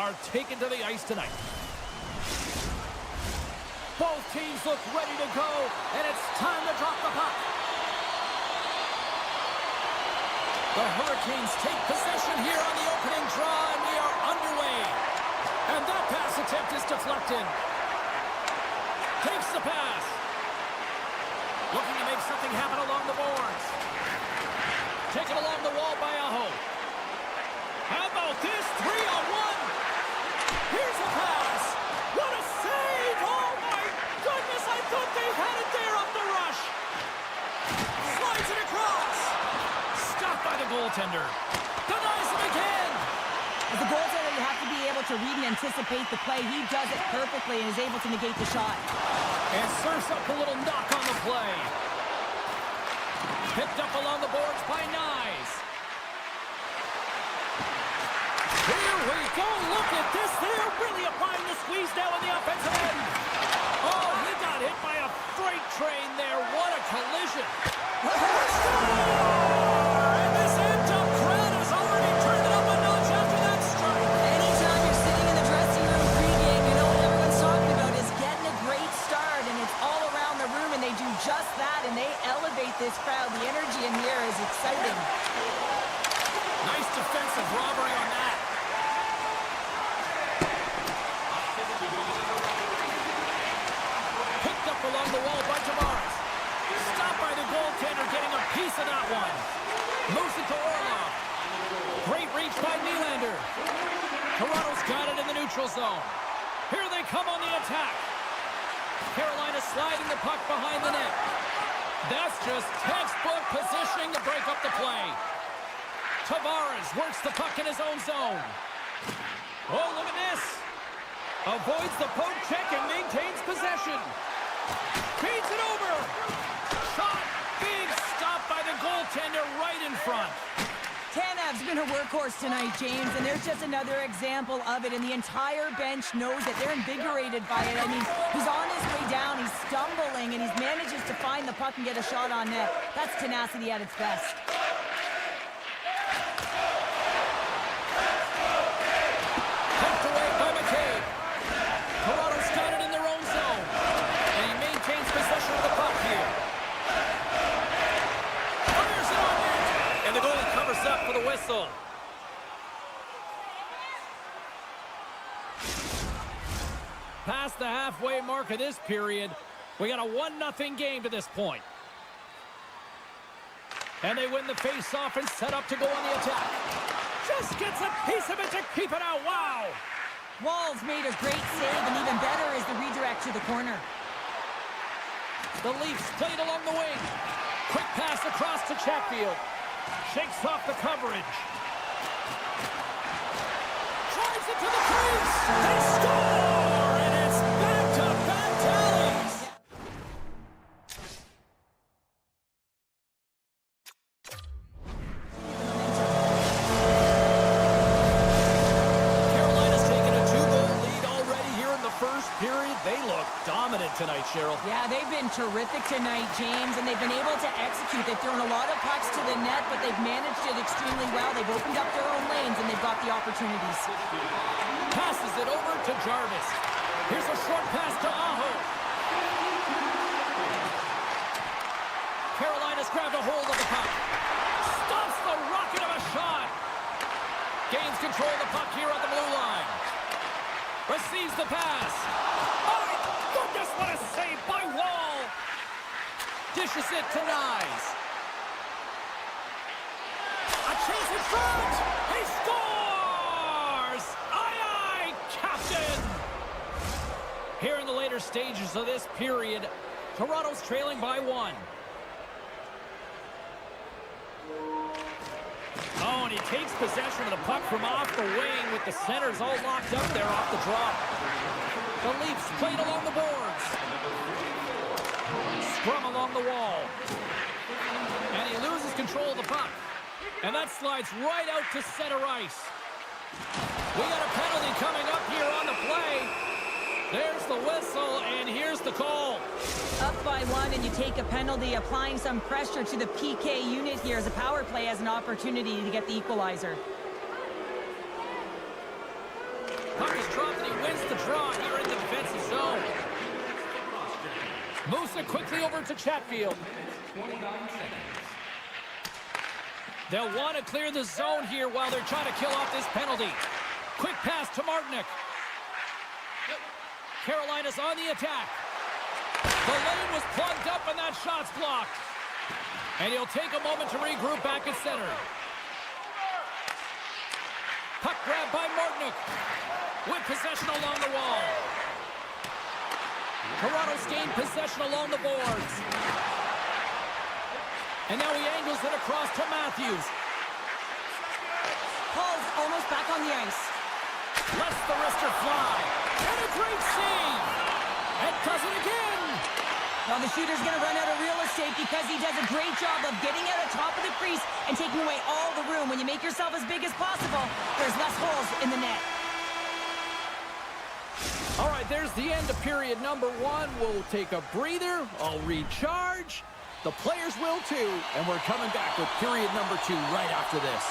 are taken to the ice tonight. Both teams look ready to go, and it's time to drop the puck. The Hurricanes take possession here on the opening draw, and we are underway. And that pass attempt is deflected. Takes the pass. Looking to make something happen along the boards. Taken along the wall by Aho. How about this? 3-on-1. Here's a pass. What a save! Oh my goodness, I thought they had it there off the rush. Slides it across. Stopped by the goaltender. Denies him again. As a goaltender, you have to be able to read and anticipate the play. He does it perfectly and is able to negate the shot. And serves up a little knock on the play. Picked up along the boards by Nyes. Here we go. Look at this. They are really applying the squeeze now on the offensive end. Oh, he got hit by a freight train there. What a collision. And this amped-up crowd has already turned it up a notch after that strike. Anytime you're sitting in the dressing room pregame, you know what everyone's talking about is getting a great start, and it's all around the room, and they do just that, and they elevate this crowd. The energy in here is exciting. Nice defensive robbery on that. Picked up along the wall by Tavares. Stopped by the goaltender, getting a piece of that one. Moves it to Orlov. Great reach by Nylander. Toronto's got it in the neutral zone. Here they come on the attack. Carolina sliding the puck behind the net. That's just textbook positioning to break up the play. Tavares works the puck in his own zone. Oh, look at this. Avoids the poke check and maintains possession. Feeds it over. Shot. Big stop by the goaltender right in front. Tanev's been a workhorse tonight, James, and there's just another example of it, and the entire bench knows it. They're invigorated by it. I mean, he's on his way down, he's stumbling, and he manages to find the puck and get a shot on net. That's tenacity at its best. Pumped away by McCabe. Toronto's got it in their own zone, and he maintains possession of the puck here. Fires it on net, and the goalie covers up for the whistle. Past the halfway mark of this period, we got a 1-0 game to this point. And they win the face-off and set up to go on the attack. Just gets a piece of it to keep it out. Wow! Wall's made a great save, and even better is the redirect to the corner. The Leafs played along the wing. Quick pass across to Chatfield. Shakes off the coverage. Drives it to the crease. They score! And it's back-to-back tallies. Carolina's taken a 2-goal lead already here in the first period. They look dominant tonight, Cheryl. Yeah, they've been terrific tonight, James, and they've been able to execute. They've thrown a lot of pucks to the net, but they've managed it extremely well. They've opened up their own lanes, and they've got the opportunities. Passes it over to Jarvis. Here's a short pass to Aho. Carolina's grabbed a hold of the puck. Stops the rocket of a shot. Gains control of the puck here on the blue line. Receives the pass. Oh, my goodness, what a save by Wall. Dishes it to Nyes. A chase in front. He scores! Aye, aye, Captain! Here in the later stages of this period, Toronto's trailing by 1. Oh, and he takes possession of the puck from off the wing with the centers all locked up there off the drop. The Leafs played along the boards. Scrum along the wall. And he loses control of the puck. And that slides right out to center ice. We got a penalty coming up here on the play. There's the whistle, and here's the call. Up by 1, and you take a penalty, applying some pressure to the PK unit here as a power play has an opportunity to get the equalizer. Puck Moves it quickly over to Chatfield. They'll want to clear the zone here while they're trying to kill off this penalty. Quick pass to Martinick. Carolina's on the attack. The lane was plugged up and that shot's blocked. And he'll take a moment to regroup back at center. Puck grab by Martinick. With possession along the wall. Toronto's gained possession along the boards. And now he angles it across to Matthews. Paul's almost back on the ice. Lets the wrister fly. And a great save. And does it again. Well, the shooter's going to run out of real estate because he does a great job of getting out of top of the crease and taking away all the room. When you make yourself as big as possible, there's less holes in the net. All right, there's the end of period number 1. We'll take a breather. I'll recharge. The players will too. And we're coming back with period number 2 right after this.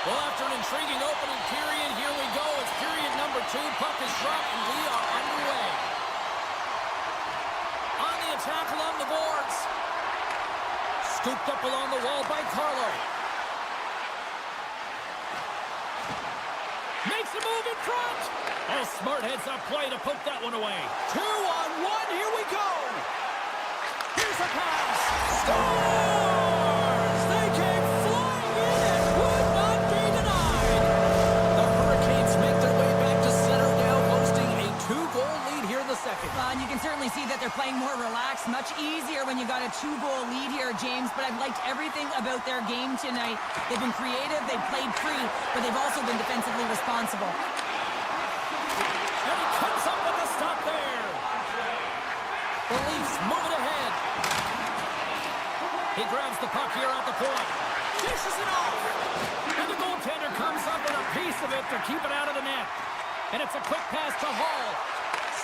Well, after an intriguing opening period, here we go. It's period number 2. Puck is dropped, and we are underway. On the attack along the boards. Scooped up along the wall by Carlo. Makes a move in front. Oh, smart heads-up play to poke that one away. 2-on-1, here we go. Here's a pass. Scores! They came flying in and would not be denied. The Hurricanes make their way back to center now, boasting a 2-goal lead here in the second. And you can certainly see that they're playing more relaxed. Much easier when you got a 2-goal lead here, James. But I've liked everything about their game tonight. They've been creative, they've played free, but they've also been defensively responsible. And he comes up with a stop there. The Leafs move it ahead. He grabs the puck here at the point. Dishes it off. And the goaltender comes up with a piece of it to keep it out of the net. And it's a quick pass to Hall.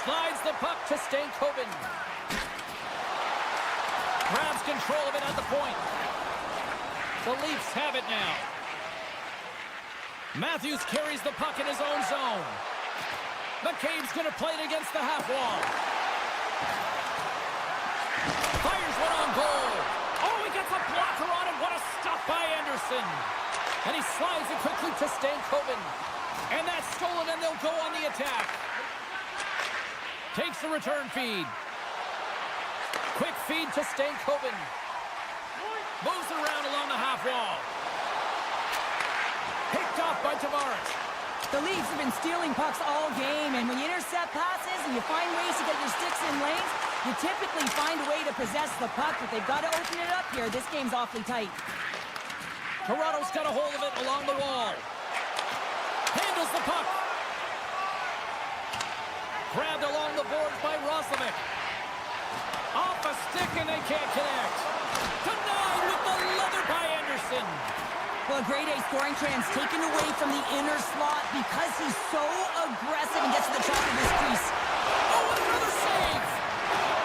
Slides the puck to Stankoven. Grabs control of it at the point. The Leafs have it now. Matthews carries the puck in his own zone. McCabe's going to play it against the half wall. Fires one on goal. Oh, he gets a blocker on it. What a stop by Anderson. And he slides it quickly to Stankoven. And that's stolen, and they'll go on the attack. Takes the return feed. Quick feed to Stankoven. Moves it around along the half wall. Picked off by Tavares. The Leafs have been stealing pucks all game, and when you intercept passes and you find ways to get your sticks in lanes, you typically find a way to possess the puck, but they've got to open it up here. This game's awfully tight. Toronto's got a hold of it along the wall. Handles the puck. Grabbed along the boards by Roslovic. Off a stick, and they can't connect. Denied with the leather by Anderson. Well, a grade A scoring chance taken away from the inner slot because he's so aggressive and gets to the top of his crease. Oh, and another save!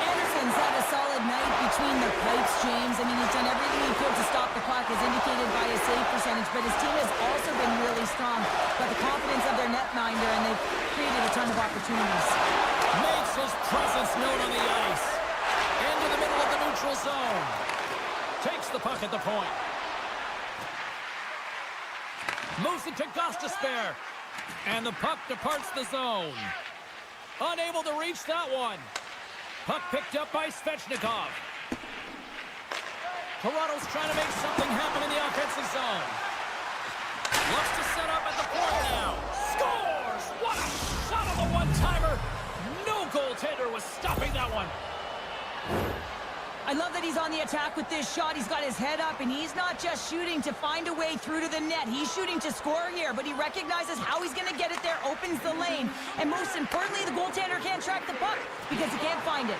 Anderson's had a solid night between the pipes, James. I mean, he's done everything he could to stop the puck, as indicated by his save percentage, but his team has also been really strong. Got the confidence of their netminder, and they've created a ton of opportunities. Makes his presence known on the ice. Into the middle of the neutral zone. Takes the puck at the point. Moves it to Gostisbehere. And the puck departs the zone. Unable to reach that one. Puck picked up by Svechnikov. Toronto's trying to make something happen in the offensive zone. Looks to set up at the point now. Scores! What a shot on the one-timer. No goaltender was stopping that one. I love that he's on the attack with this shot. He's got his head up, and he's not just shooting to find a way through to the net. He's shooting to score here, but he recognizes how he's going to get it there, opens the lane. And most importantly, the goaltender can't track the puck because he can't find it.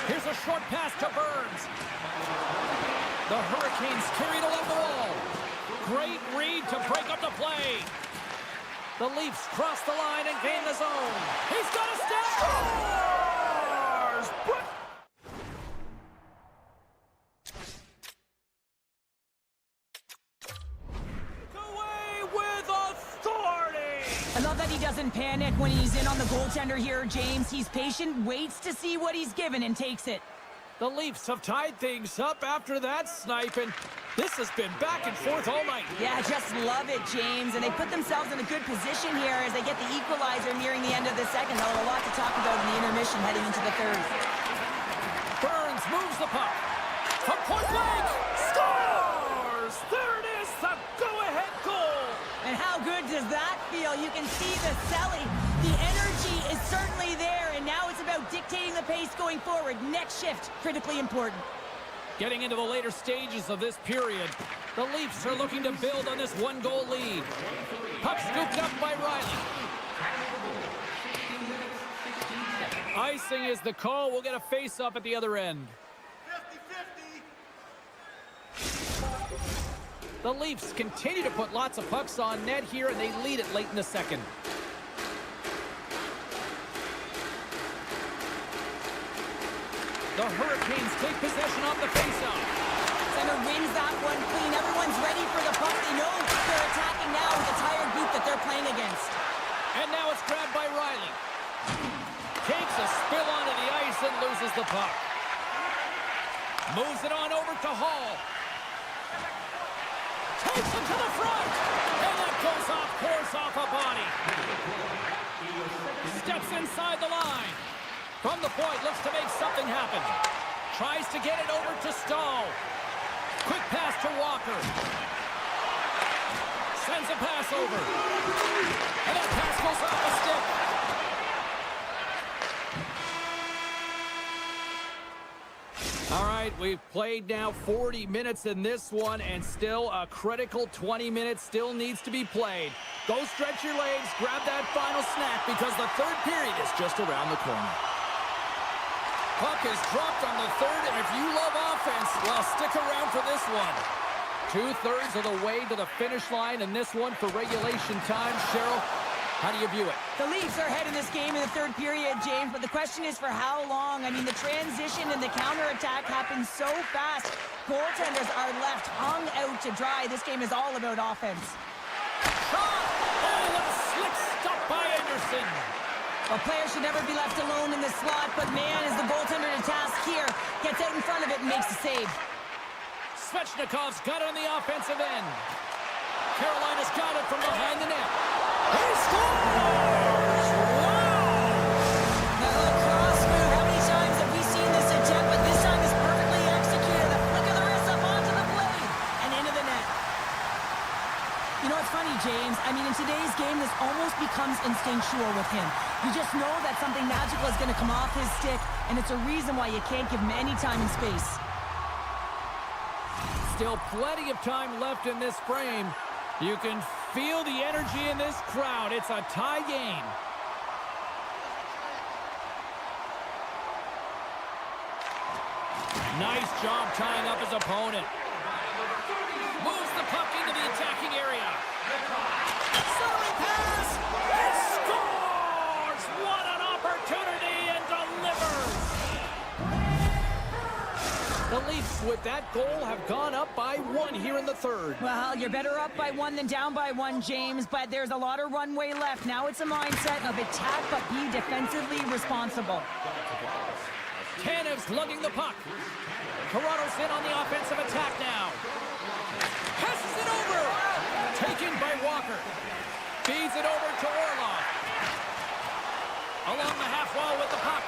Here's a short pass to Burns. The Hurricanes carried along the wall. Great read to break up the play. The Leafs cross the line and gain the zone. He's got a step. Scores! Away with authority. I love that he doesn't panic when he's in on the goaltender here, James. He's patient, waits to see what he's given, and takes it. The Leafs have tied things up after that snipe, and this has been back and forth all night. Yeah, just love it, James. And they put themselves in a good position here as they get the equalizer nearing the end of the second. They'll have a lot to talk about in the intermission heading into the third. Burns moves the puck. From point blank, scores! There it is, the go-ahead goal. And how good does that feel? You can see the selling. The energy is certainly there, and now it's about dictating the pace going forward. Next shift, critically important. Getting into the later stages of this period, the Leafs are looking to build on this one-goal lead. Puck scooped up by Riley. Icing is the call. We'll get a face-off at the other end. 50-50. The Leafs continue to put lots of pucks on net here, and they lead it late in the second. The Hurricanes take possession off the faceoff. Center wins that one clean. Everyone's ready for the puck. They know they're attacking now with the tired group that they're playing against. And now it's grabbed by Riley. Takes a spill onto the ice and loses the puck. Moves it on over to Hall. Takes it to the front. And that goes off course off a body. Steps inside the line. From the point, looks to make something happen. Tries to get it over to Stahl. Quick pass to Walker. Sends a pass over. And that pass goes off the stick. All right, we've played now 40 minutes in this one, and still a critical 20 minutes still needs to be played. Go stretch your legs, grab that final snack, because the third period is just around the corner. Puck is dropped on the third, and if you love offense, well, stick around for this one. 2/3 of the way to the finish line, and this one for regulation time. Cheryl, how do you view it? The Leafs are ahead in this game in the third period, James, but the question is for how long? I mean, the transition and the counterattack happens so fast. Goaltenders are left hung out to dry. This game is all about offense. Shot! Oh, what a slick stop by Anderson. A player should never be left alone in the slot, but man, is the goaltender to task here. Gets out in front of it and makes the save. Svechnikov's got it on the offensive end. Carolina's got it from behind the net. He scores! Wow! The little cross move. How many times have we seen this attempt? But this time is perfectly executed. A flick of the wrist up onto the blade and into the net. You know, it's funny, James. I mean, in today's game, this almost becomes instinctual with him. You just know that something magical is going to come off his stick, and it's a reason why you can't give him any time and space. Still plenty of time left in this frame. You can feel the energy in this crowd. It's a tie game. Nice job tying up his opponent. Moves the puck into the attacking area. Centering pass. It scores! What an opportunity, and delivers! The Leafs, with that goal, have gone up by 1 here in the third. Well, you're better up by 1 than down by 1, James, but there's a lot of runway left. Now it's a mindset of attack, but be defensively responsible. Tanev's lugging the puck. Toronto's in on the offensive attack now. Passes it over. Taken by Walker. Feeds it over to Orlov. Along the half wall with the puck.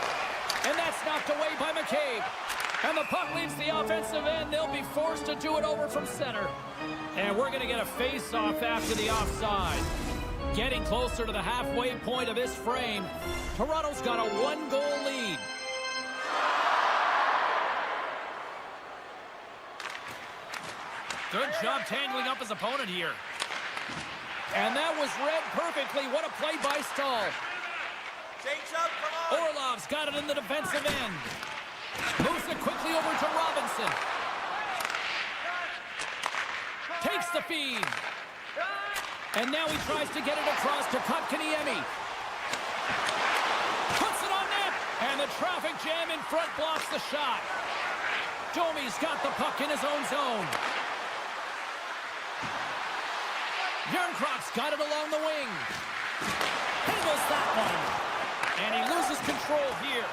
And that's knocked away by McCabe. And the puck leaves the offensive end. They'll be forced to do it over from center. And we're going to get a face-off after the offside. Getting closer to the halfway point of this frame. Toronto's got a 1-goal lead. Good job tangling up his opponent here. And that was read perfectly. What a play by Stahl. Change up, come on. Orlov's got it in the defensive end. Moves it quickly over to Robinson. Takes the feed. And now he tries to get it across to Kotkaniemi. Puts it on net. And the traffic jam in front blocks the shot. Domi's got the puck in his own zone. Yernkrop's got it along the wing. Handles that one. And he loses control here.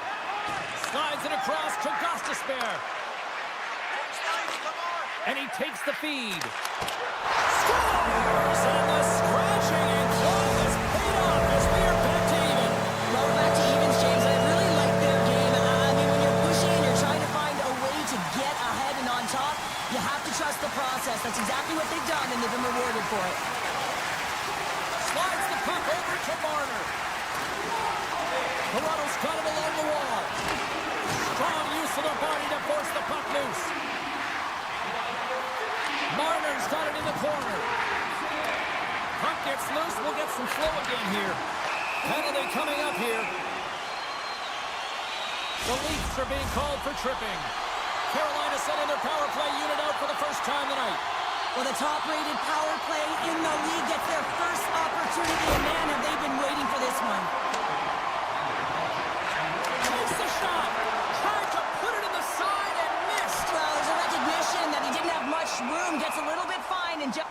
Slides it across to Gostisbehere. And he takes the feed. Scores! And the scratching and clawing is paid off as we are back to even. Well, we're back to evens, James. I really like their game. I mean, when you're pushing and you're trying to find a way to get ahead and on top, you have to trust the process. That's exactly what they've done, and they've been rewarded for it. Slides the puck over to Marner. Toronto's got him along the wall. Strong use of their body to force the puck loose. Marner's got it in the corner. Puck gets loose. We'll get some flow again here. Penalty coming up here. The Leafs are being called for tripping. Carolina sending their power play unit out for the first time tonight. Well, the top-rated power play in the league gets their first opportunity, and man, have they been waiting for this one. Takes the shot. Tried to put it in the side and missed. Well, there's a recognition that he didn't have much room, gets a little bit fine, and just...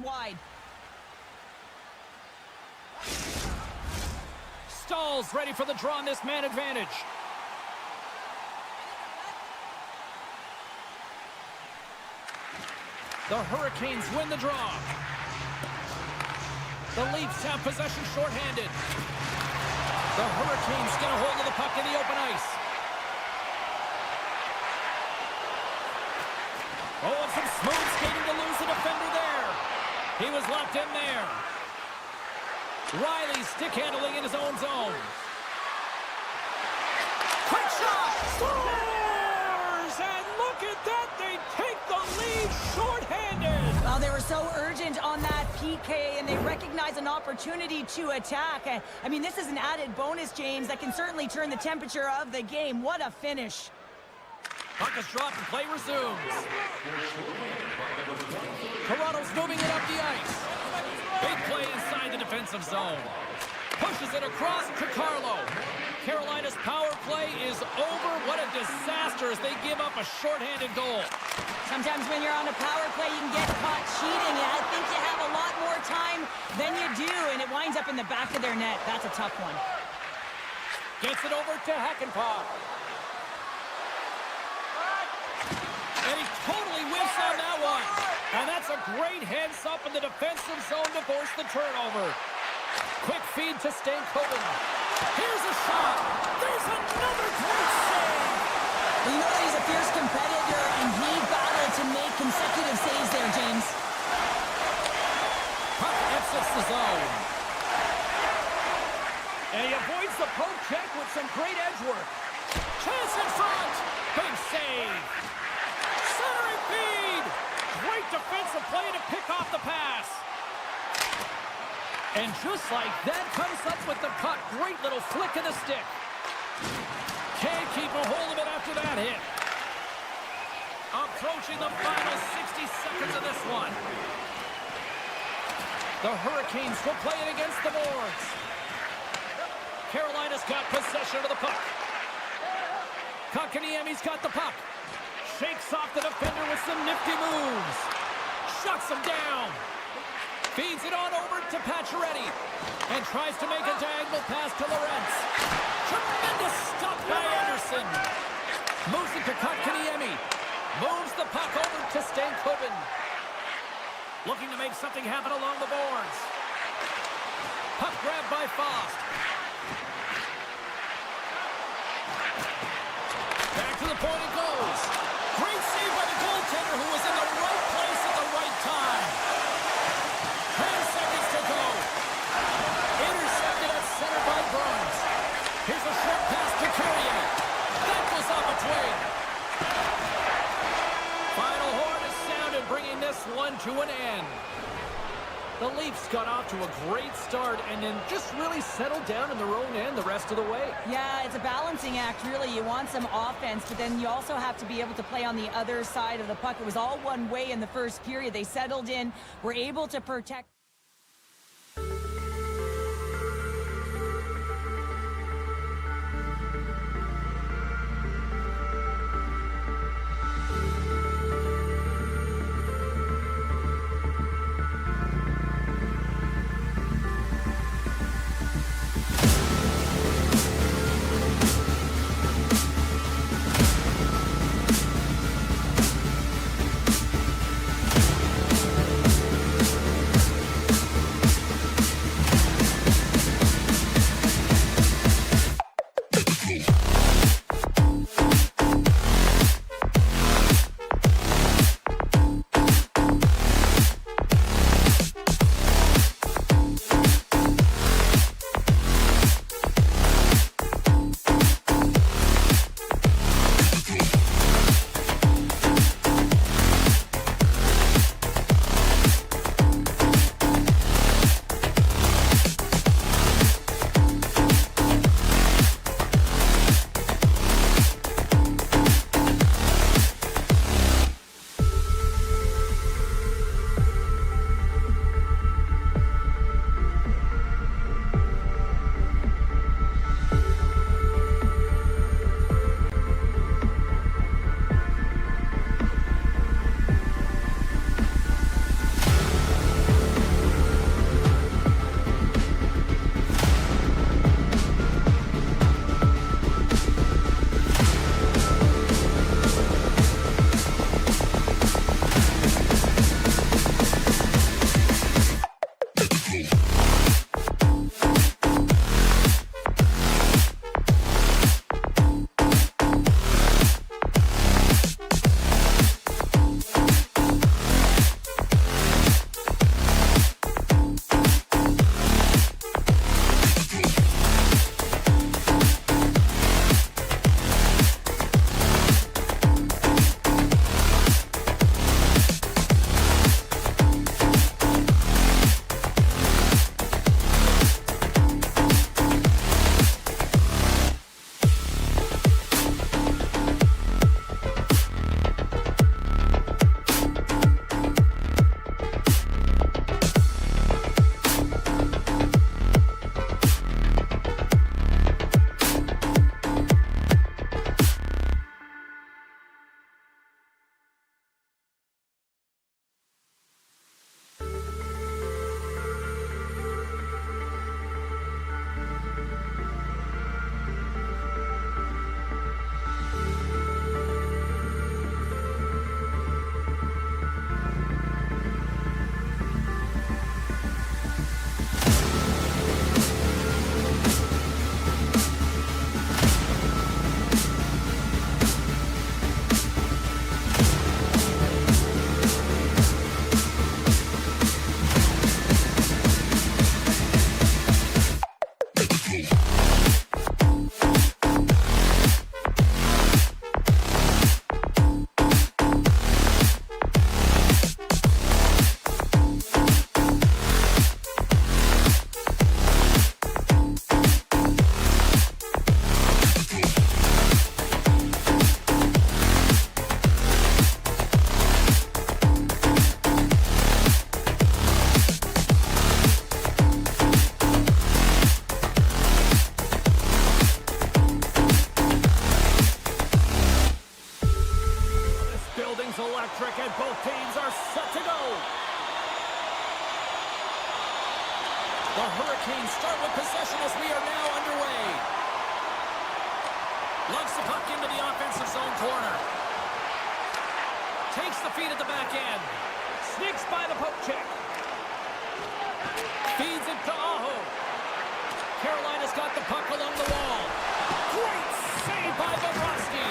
wide. Stall's ready for the draw on this man advantage. The Hurricanes win the draw. The Leafs have possession shorthanded. The Hurricanes get a hold of the puck in the open ice. Oh, and some smooth skating to lose the defender there. He was locked in there. Riley stick handling in his own zone. Quick shot! Scores! And look at that! They take the lead shorthanded! Well, they were so urgent on that PK, and they recognize an opportunity to attack. I mean, this is an added bonus, James, that can certainly turn the temperature of the game. What a finish. Puck is dropped and play resumes. Toronto's moving it up the ice. Big play inside the defensive zone. Pushes it across to Carlo. Carolina's power play is over. What a disaster as they give up a shorthanded goal. Sometimes when you're on a power play, you can get caught cheating. I think you have a lot more time than you do, and it winds up in the back of their net. That's a tough one. Gets it over to Hakanpää. And he totally whiffs on that one. And that's a great heads-up in the defensive zone to force the turnover. Quick feed to Stankoven. Here's a shot. There's another great save. Well, you know that he's a fierce competitor, and he battled to make consecutive saves there, James. Puck exits the zone. And he avoids the poke check with some great edge work. Chance in front. Big save. Centering feed. Great defensive play to pick off the pass. And just like that, comes up with the puck. Great little flick of the stick. Can't keep a hold of it after that hit. Approaching the final 60 seconds of this one. The Hurricanes will play it against the boards. Carolina's got possession of the puck. Kotkaniemi's got the puck. Shakes off the defender with some nifty moves. Shuts him down. Feeds it on over to Pacioretty. And tries to make a diagonal pass to Lorentz. Tremendous stop by Anderson. Moves it to Kotkaniemi. Moves the puck over to Stankoven. Looking to make something happen along the boards. Puck grabbed by Faust. Back to the point it goes. Great save by the goaltender who was in the right place at the right time. 10 seconds to go. Intercepted at center by Burns. Here's a short pass to Carrier. That goes off its way. Final horn is sounded, bringing this one to an end. The Leafs got off to a great start and then just really settled down in their own end the rest of the way. Yeah, it's a balancing act, really. You want some offense, but then you also have to be able to play on the other side of the puck. It was all one way in the first period. They settled in, were able to protect. Electric, and both teams are set to go. The Hurricanes start with possession as we are now underway. Lugs the puck into the offensive zone corner. Takes the feed at the back end. Sneaks by the poke check. Feeds it to Aho. Carolina's got the puck along the wall. Great save by Bobrovsky.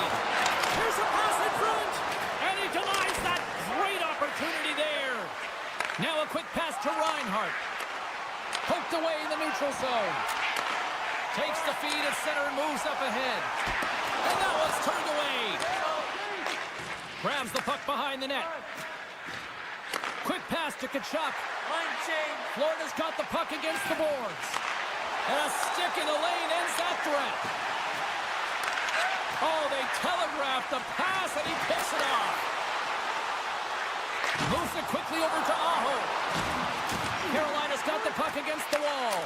Here's a pass in front. And he denies that great opportunity there. Now a quick pass to Reinhart. Poked away in the neutral zone. Takes the feed at center and moves up ahead. And that one's turned away. Grabs the puck behind the net. Quick pass to Kachuk. Florida's got the puck against the boards. And a stick in the lane ends that threat. Oh, they telegraphed the pass, and he picks it off. Moves it quickly over to Aho. Carolina's got the puck against the wall.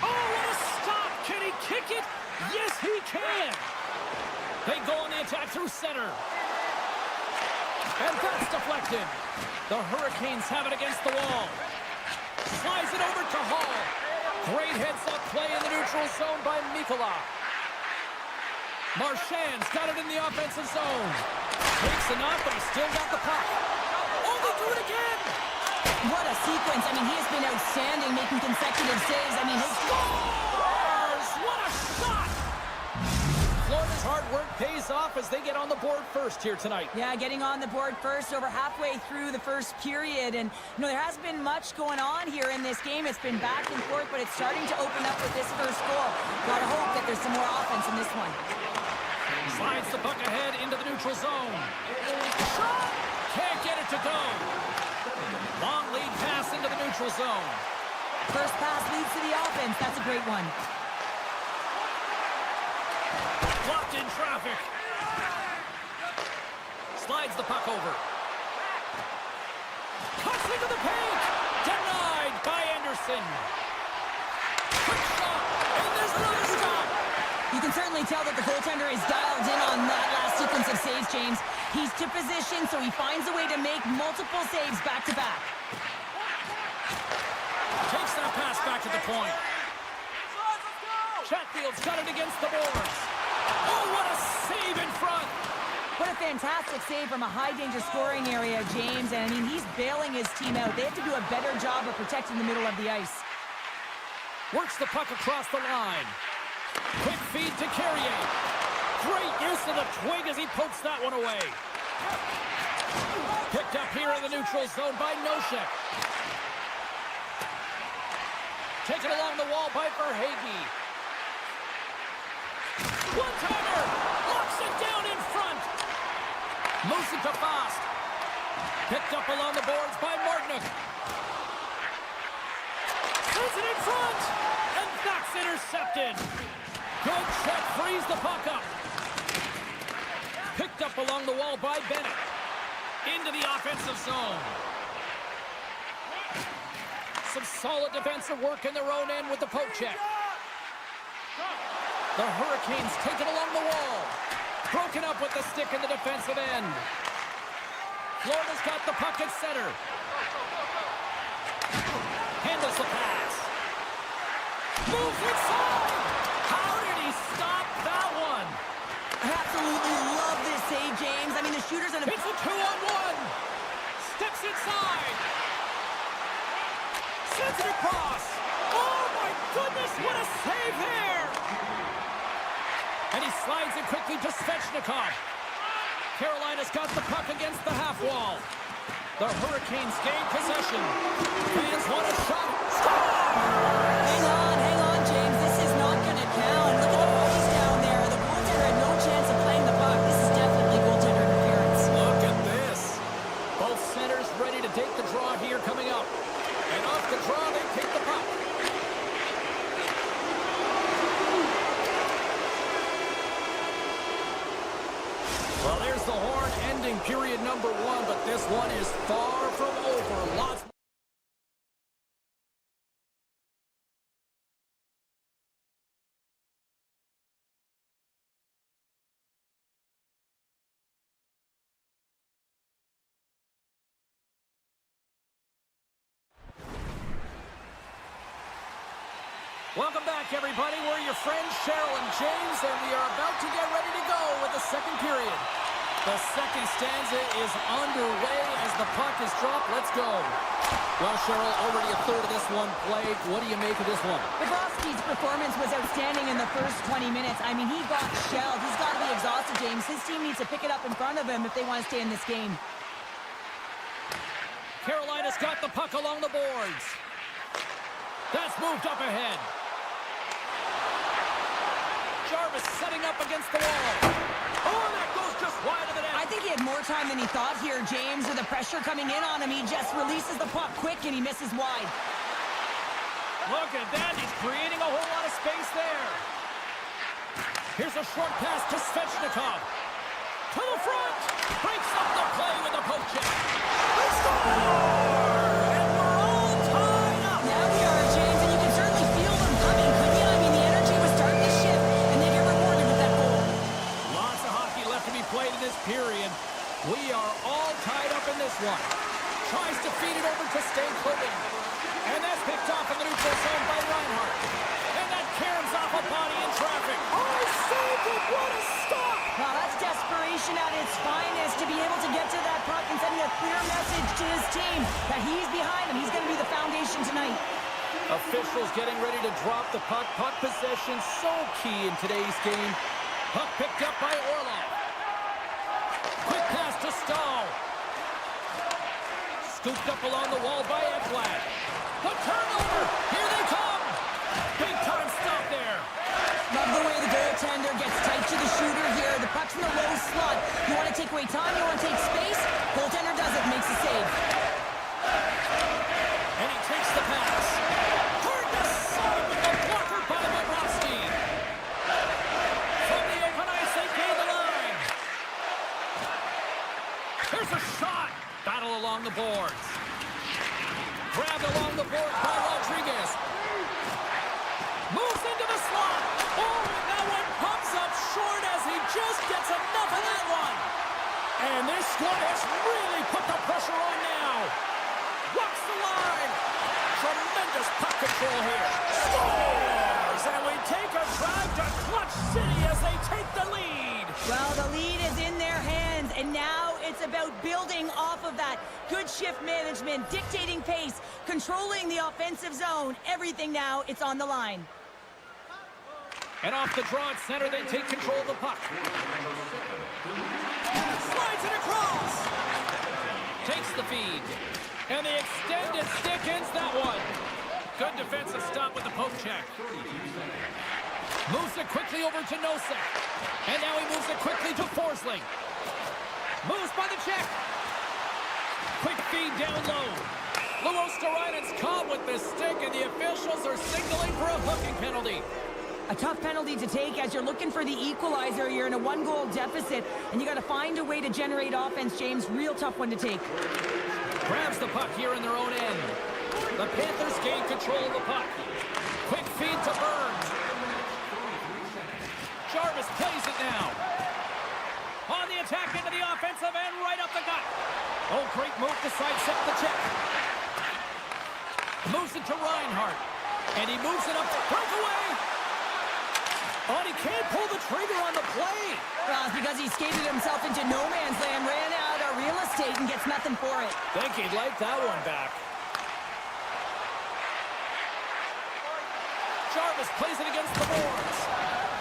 Oh, what a stop! Can he kick it? Yes, he can! They go on the attack through center. And that's deflected. The Hurricanes have it against the wall. Slides it over to Hall. Great heads-up play in the neutral zone by Mikkola. Marchand's got it in the offensive zone. Takes a knock, but he's still got the puck. Oh, they do it again! What a sequence. I mean, he has been outstanding, making consecutive saves. I mean, his... Scores! What a shot! Florida's hard work pays off as they get on the board first here tonight. Yeah, getting on the board first over halfway through the first period. And, you know, there hasn't been much going on here in this game. It's been back and forth, but it's starting to open up with this first goal. Gotta hope that there's some more offense in this one. Slides the puck ahead into the neutral zone. Shot! Can't get it to go. Long lead pass into the neutral zone. First pass leads to the offense. That's a great one. Blocked in traffic. Slides the puck over. Cuts into the paint. Denied by Anderson. Quick shot. And there's another stop. You can certainly tell that the goaltender is dialed in on that last sequence of saves, James. He's to position, so he finds a way to make multiple saves back-to-back. Takes that pass back to the point. Chatfield's got it against the boards. Oh, what a save in front. What a fantastic save from a high-danger scoring area, James. And, I mean, he's bailing his team out. They have to do a better job of protecting the middle of the ice. Works the puck across the line. Quick feed to Carrier. Great use of the twig as he pokes that one away. Picked up here in the neutral zone by Nosek. Taken along the wall by Verhaeghe. One-timer! Locks it down in front. Moves it to Fast. Picked up along the boards by Martinook. Sends it in front! And that's intercepted. Good check, frees the puck up. Picked up along the wall by Bennett. Into the offensive zone. Some solid defensive work in their own end with the poke check. The Hurricanes take it along the wall. Broken up with the stick in the defensive end. Florida's got the puck at center. Handles the pass. Moves inside. How did he stop that one? I absolutely love this save, James. I mean, the shooter's in a... It's a 2-on-1. Steps inside. Sends it across. Oh, my goodness, what a save there. And he slides it quickly to Svechnikov. Carolina's got the puck against the half wall. The Hurricanes gain possession. Fans want a shot. Score! Hang on, James. This is not going the horn, ending period number 1, but this one is far from over. Lots. Welcome back, everybody. We're your friends, Cheryl and James, and we are about to get ready to go with the second period. The second stanza is underway as the puck is dropped. Let's go. Well, Cheryl, already a third of this one played. What do you make of this one? Bobrovsky's performance was outstanding in the first 20 minutes. I mean, he got shelled. He's got to be exhausted, James. His team needs to pick it up in front of him if they want to stay in this game. Carolina's got the puck along the boards. That's moved up ahead. Jarvis setting up against the wall. Oh, that goes just wide of the net. I think he had more time than he thought here, James. With the pressure coming in on him, he just releases the puck quick and he misses wide. Look at that. He's creating a whole lot of space there. Here's a short pass to Svechnikov. To the front. Breaks up the play with a poke check. They score! And we're all tied up. Now we are, James, and you can certainly feel them coming, couldn't you? I mean, the energy was starting to shift, and they get rewarded with that goal. Lots of hockey left to be played in this period. We are all tied up in this one. Tries to feed it over to Stankovic. And that's picked off in the neutral zone by Reinhart. And that caroms off a body in traffic. Oh, saved it! What a stop! Wow, that's desperation at its finest to be able to get to that puck and sending a clear message to his team that he's behind him. He's going to be the foundation tonight. Officials getting ready to drop the puck. Puck possession so key in today's game. Puck picked up by Orlov. Quick pass to Stahl. Scooped up along the wall by Ekblad. The turnover! Here they come! Big time stop there. Love the way the goaltender gets tight to the shooter here. The puck's in the low slot. You want to take away time, you want to take space. Goaltender does it, makes the save. And he takes the pass. Hard to side with the blocker by Bobrovsky. From the open ice, they gain the line. Here's a shot. Battle along the boards. Grabbed along the board by Rodriguez. Moves into the slot. Oh, and that one pops up short as he just gets enough of that one. And this squad has really put the pressure on now. Walks the line. Tremendous puck control here. Scores! And we take a drive to Clutch City as they take the lead. Well, the lead is in their hands, and now it's about building off of that. Good shift management, dictating pace, controlling the offensive zone. Everything now, it's on the line. And off the draw at center, they take control of the puck. Slides it across. Takes the feed. And the extended stick ends that one. Good defensive stop with the poke check. Moves it quickly over to Nosek. And now he moves it quickly to Forsling. Moves by the check. Quick feed down low. Luosterainen's caught with the stick, and the officials are signaling for a hooking penalty. A tough penalty to take as you're looking for the equalizer. You're in a one-goal deficit, and you got to find a way to generate offense, James. Real tough one to take. Grabs the puck here in their own end. The Panthers gain control of the puck. Quick feed to Burns. Jarvis plays it now. On the attack into the offensive end, right up the gut. Oh, great move to sidestep the check. Moves it to Reinhart. And he moves it up to breakaway. Oh, and he can't pull the trigger on the play. Well, it's because he skated himself into no man's land, ran out of real estate, and gets nothing for it. Think he'd like that one back. Jarvis plays it against the boards.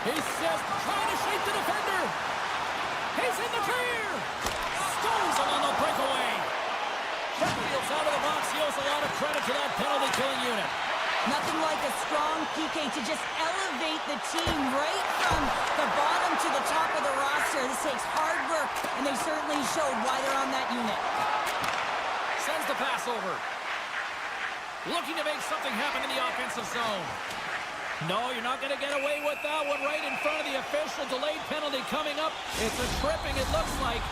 He says, trying to shake the defender. He's in the clear. Stones him on the breakaway. Sheffield's out of the box. He owes a lot of credit to that penalty-killing unit. Nothing like a strong PK to just elevate the team right from the bottom to the top of the roster. This takes hard work, and they certainly showed why they're on that unit. Sends the pass over. Looking to make something happen in the offensive zone. No, you're not going to get away with that one right in front of the official. Delayed penalty coming up. It's a tripping, it looks like.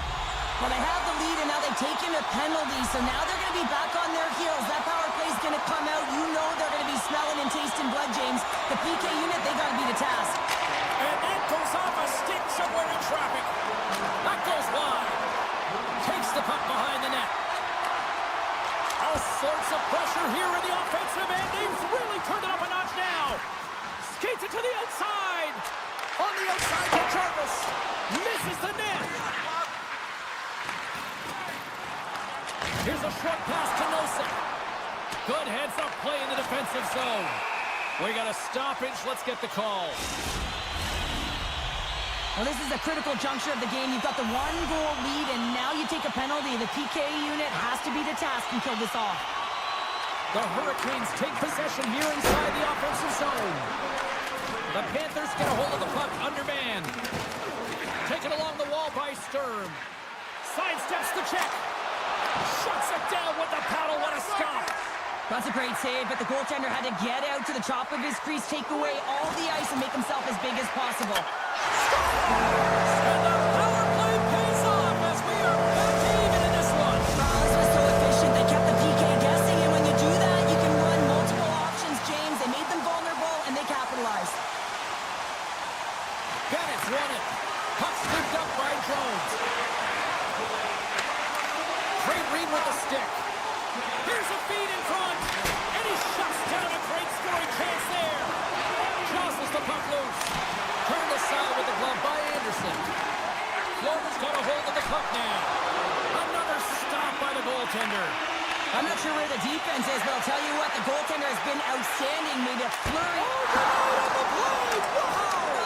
Well, they have the lead, and now they've taken a penalty, so now they're going to be back on their heels. That power play is going to come out. You know they're going to be smelling and tasting blood, James. The PK unit, they got to be the task. And that goes off a stick somewhere in traffic. That goes wide. Takes the puck behind the net. All sorts of pressure here in the offensive end. They've really turned it up a notch now. Skates it to the outside. On the outside to Jarvis. Misses the net. Here's a short pass to Nosek. Good heads-up play in the defensive zone. We got a stoppage. Let's get the call. Well, this is a critical juncture of the game. You've got the one-goal lead, and now you take a penalty. The PK unit has to be the task and kill this off. The Hurricanes take possession here inside the offensive zone. The Panthers get a hold of the puck undermanned. Taken along the wall by Sturm. Sidesteps the check. Shuts it down with the paddle. What a stop. That's a great save, but the goaltender had to get out to the top of his crease, take away all the ice, and make himself as big as possible. And the power play pays off as we are back even in this one. This was so efficient. They kept the PK guessing, and when you do that, you can run multiple options, James. They made them vulnerable, and they capitalized. Bennett's won it. Puck scooped up by Jones. Great read with the stick. Here's a feed in front. And he shuts down a great scoring chance there. Jostles the puck loose. Turned aside with the glove by Anderson. Florida's got a hold of the puck now. Another stop by the goaltender. I'm not sure where the defense is, but I'll tell you what, the goaltender has been outstanding. Made a flurry.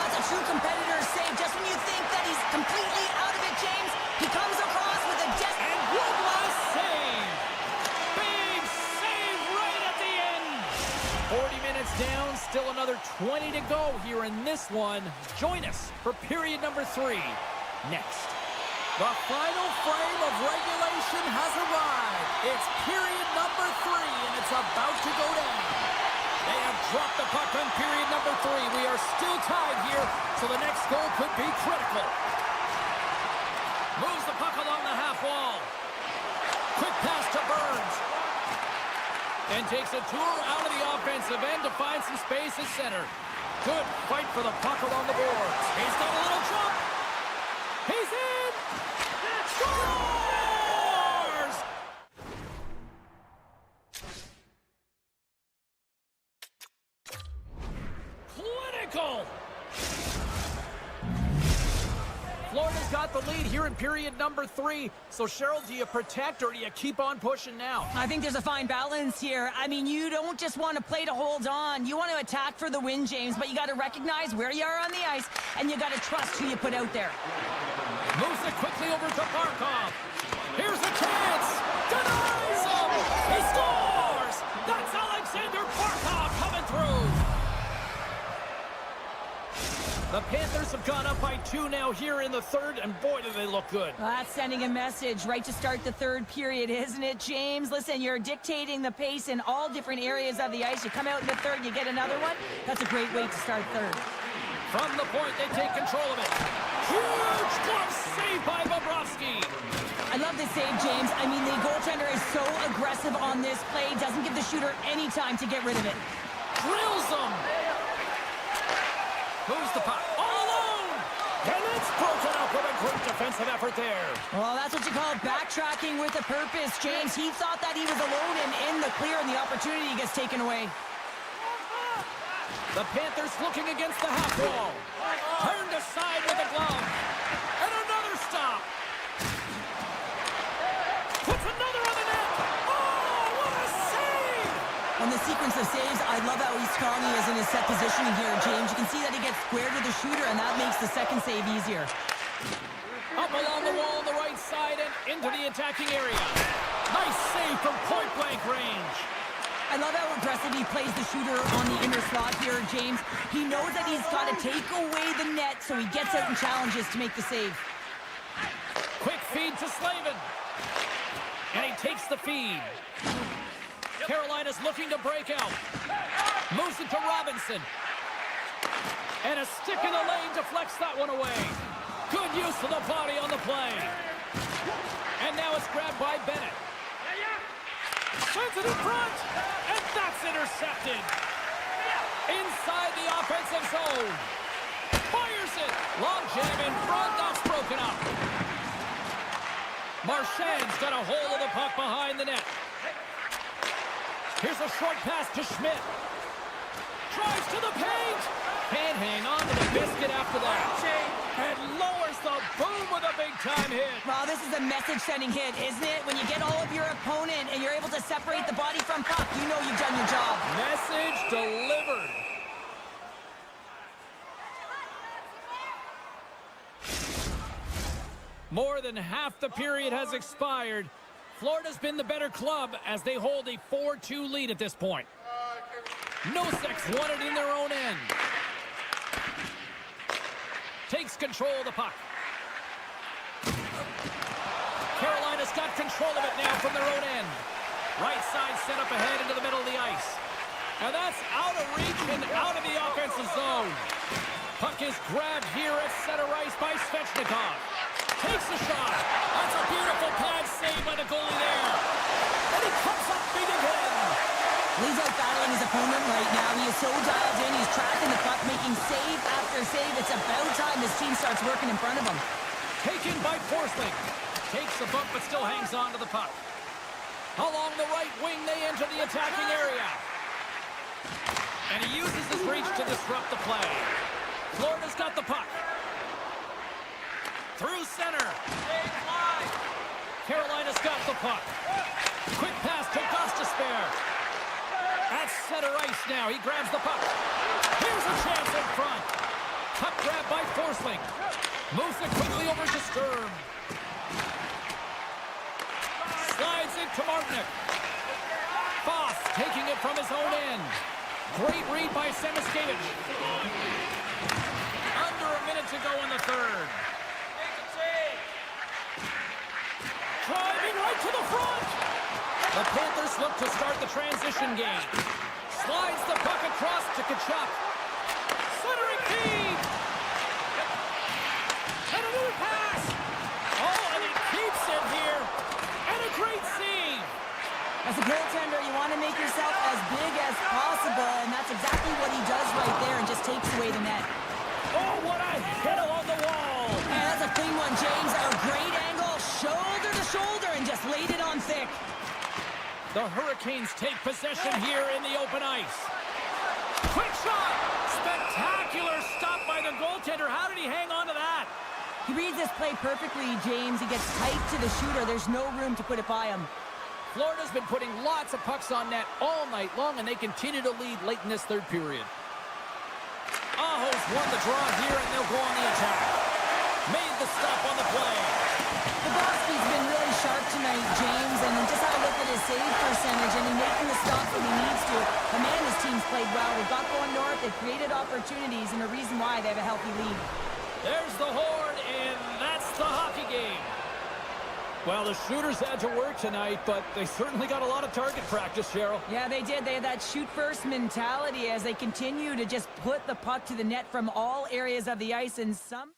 That's a true competitor save. Just when you think that he's completely out of it, James, he comes across with a just... And one last save. Big save right at the end. 40 minutes down, still another 20 to go here in this one. Join us for period number 3 next. The final frame of regulation has arrived. It's period number 3, and it's about to go down. They have dropped the puck on period number 3. We are still tied here, so the next goal could be critical. Moves the puck along the half wall. Quick pass to Burns. And takes a tour out of the offensive end to find some space at center. Good fight for the puck along the boards. He's got a little jump. He's in. Scores! Clinical. Florida's got the lead here in period number 3. So, Cheryl, do you protect or do you keep on pushing now? I think there's a fine balance here. I mean, you don't just want to play to hold on. You want to attack for the win, James, but you got to recognize where you are on the ice, and you got to trust who you put out there. Moves it quickly over to Barkov. Here's a chance. Denies him. He scores. That's Alexander Barkov coming through. The Panthers have gone up by 2 now here in the third, and boy, do they look good. Well, that's sending a message right to start the third period, isn't it, James? Listen, you're dictating the pace in all different areas of the ice. You come out in the third, you get another one. That's a great way to start third. From the point, they take control of it. Huge glove save by Bobrovsky. I love this save, James. I mean, the goaltender is so aggressive on this play. Doesn't give the shooter any time to get rid of it. Drills him. Moves the puck all alone. And it's broken up with a great defensive effort there. Well, that's what you call backtracking with a purpose, James. He thought that he was alone and in the clear, and the opportunity gets taken away. The Panthers looking against the half wall. Turned aside with a glove. And another stop. Puts another on the net. Oh, what a save! On the sequence of saves, I love how strong he is in his set positioning here, James. You can see that he gets squared with the shooter, and that makes the second save easier. Up along the wall on the right side and into the attacking area. Nice save from point-blank range. I love how aggressive he plays the shooter on the inner slot here, James. He knows that he's got to take away the net, so he gets out and challenges to make the save. Quick feed to Slavin. And he takes the feed. Carolina's looking to break out. Moves it to Robinson. And a stick in the lane deflects that one away. Good use of the body on the play. And now it's grabbed by Bennett. Sends it in front, and that's intercepted. Inside the offensive zone. Fires it. Long jam in front, that's broken up. Marchand's got a hold of the puck behind the net. Here's a short pass to Schmidt. Drives to the paint. Can't hang on to the biscuit after that. And lowers the boom with a big-time hit. Well, this is a message-sending hit, isn't it? When you get all of your opponent and you're able to separate the body from puck, you know you've done your job. Message delivered. More than half the period has expired. Florida's been the better club as they hold a 4-2 lead at this point. Nosek's won it in their own end. Takes control of the puck. Carolina's got control of it now from their own end. Right side set up ahead into the middle of the ice. And that's out of reach and out of the offensive zone. Puck is grabbed here at center ice by Svechnikov. Takes the shot. That's a beautiful pad save by the goalie there. And he comes up big again. He's out battling his opponent right now. He is so dialed in. He's tracking the puck, making save after save. It's about time this team starts working in front of him. Taken by Forsling. Takes the bump but still hangs on to the puck. Along the right wing, they enter the attacking area. And he uses his reach to disrupt the play. Florida's got the puck. Through center. Carolina's got the puck. Quick pass to Gostisbehere. At center ice now. He grabs the puck. Here's a chance in front. Puck grab by Forsling. Moves it quickly over to Sturm. Slides into Martinic. Foss taking it from his own end. Great read by Semiskevich. Under a minute to go in the third. Driving right to the front. The Panthers look to start the transition game. Slides the puck across to Tkachuk. Centering feed. And a new pass. Oh, and he keeps it here. And a great save. As a goaltender, you want to make yourself as big as possible, and that's exactly what he does right there and just takes away the net. Oh, what a hit along the wall. And that's a clean one, James. A great angle, shoulder to shoulder, and just laid it on thick. The Hurricanes take possession here in the open ice. Quick shot. Spectacular stop by the goaltender. How did he hang on to that? He reads this play perfectly, James. He gets tight to the shooter. There's no room to put it by him. Florida's been putting lots of pucks on net all night long, and they continue to lead late in this third period. Aho's won the draw here, and they'll go on the attack. Made the stop on the play. Bobrovsky's been really sharp tonight, James, and just have a look at his save percentage, and he's making the stops when he needs to. The man, his team's played well. They've got going north. They've created opportunities, and a reason why they have a healthy lead. There's the horn, and that's the hockey game. Well, the shooters had to work tonight, but they certainly got a lot of target practice, Cheryl. Yeah, they did. They had that shoot-first mentality as they continue to just put the puck to the net from all areas of the ice, and some...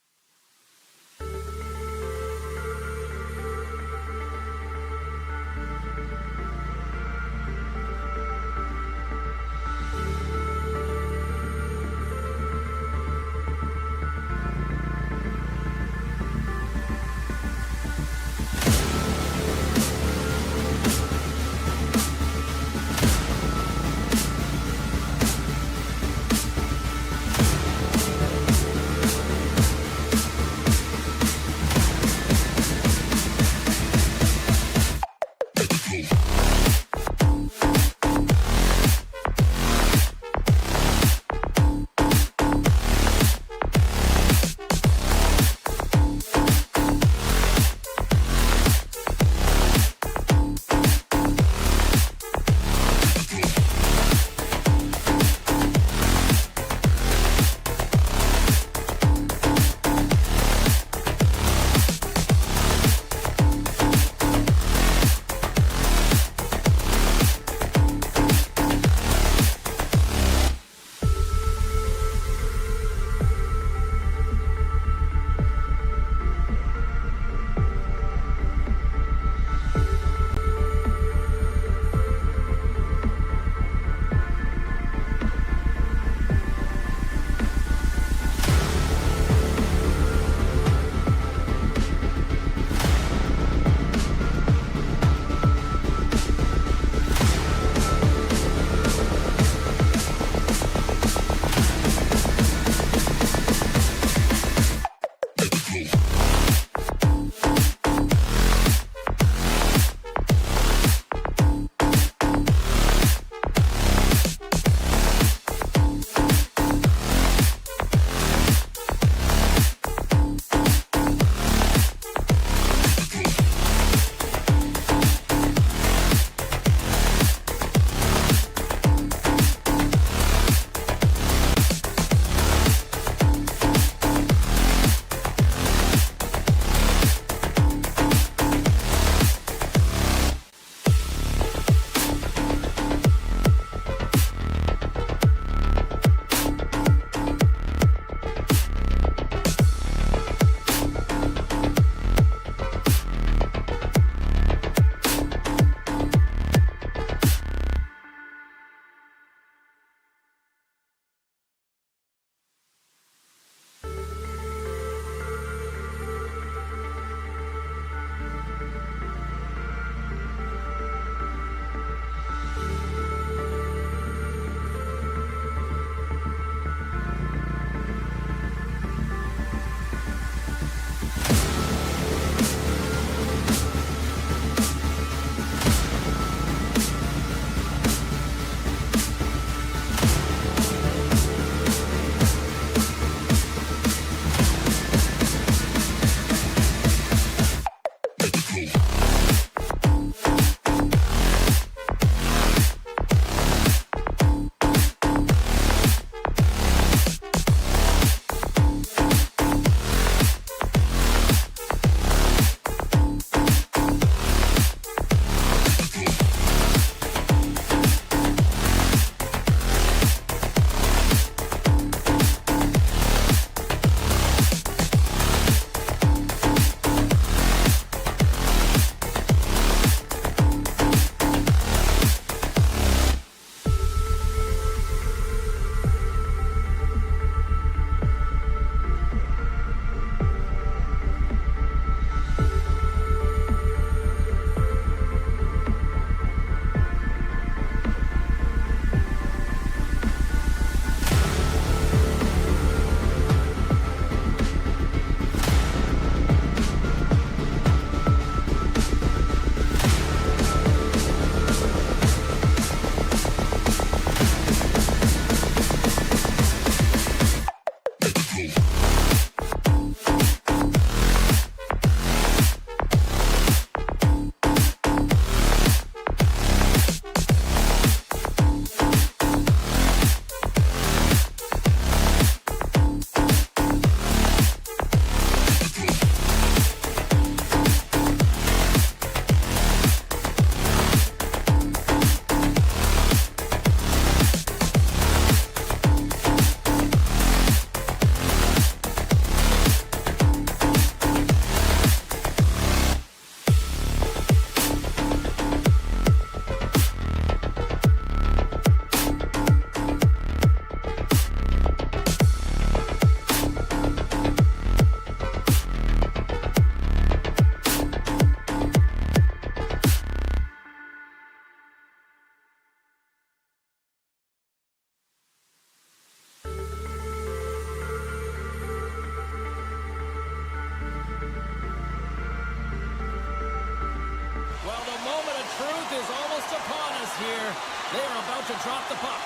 here. They are about to drop the puck.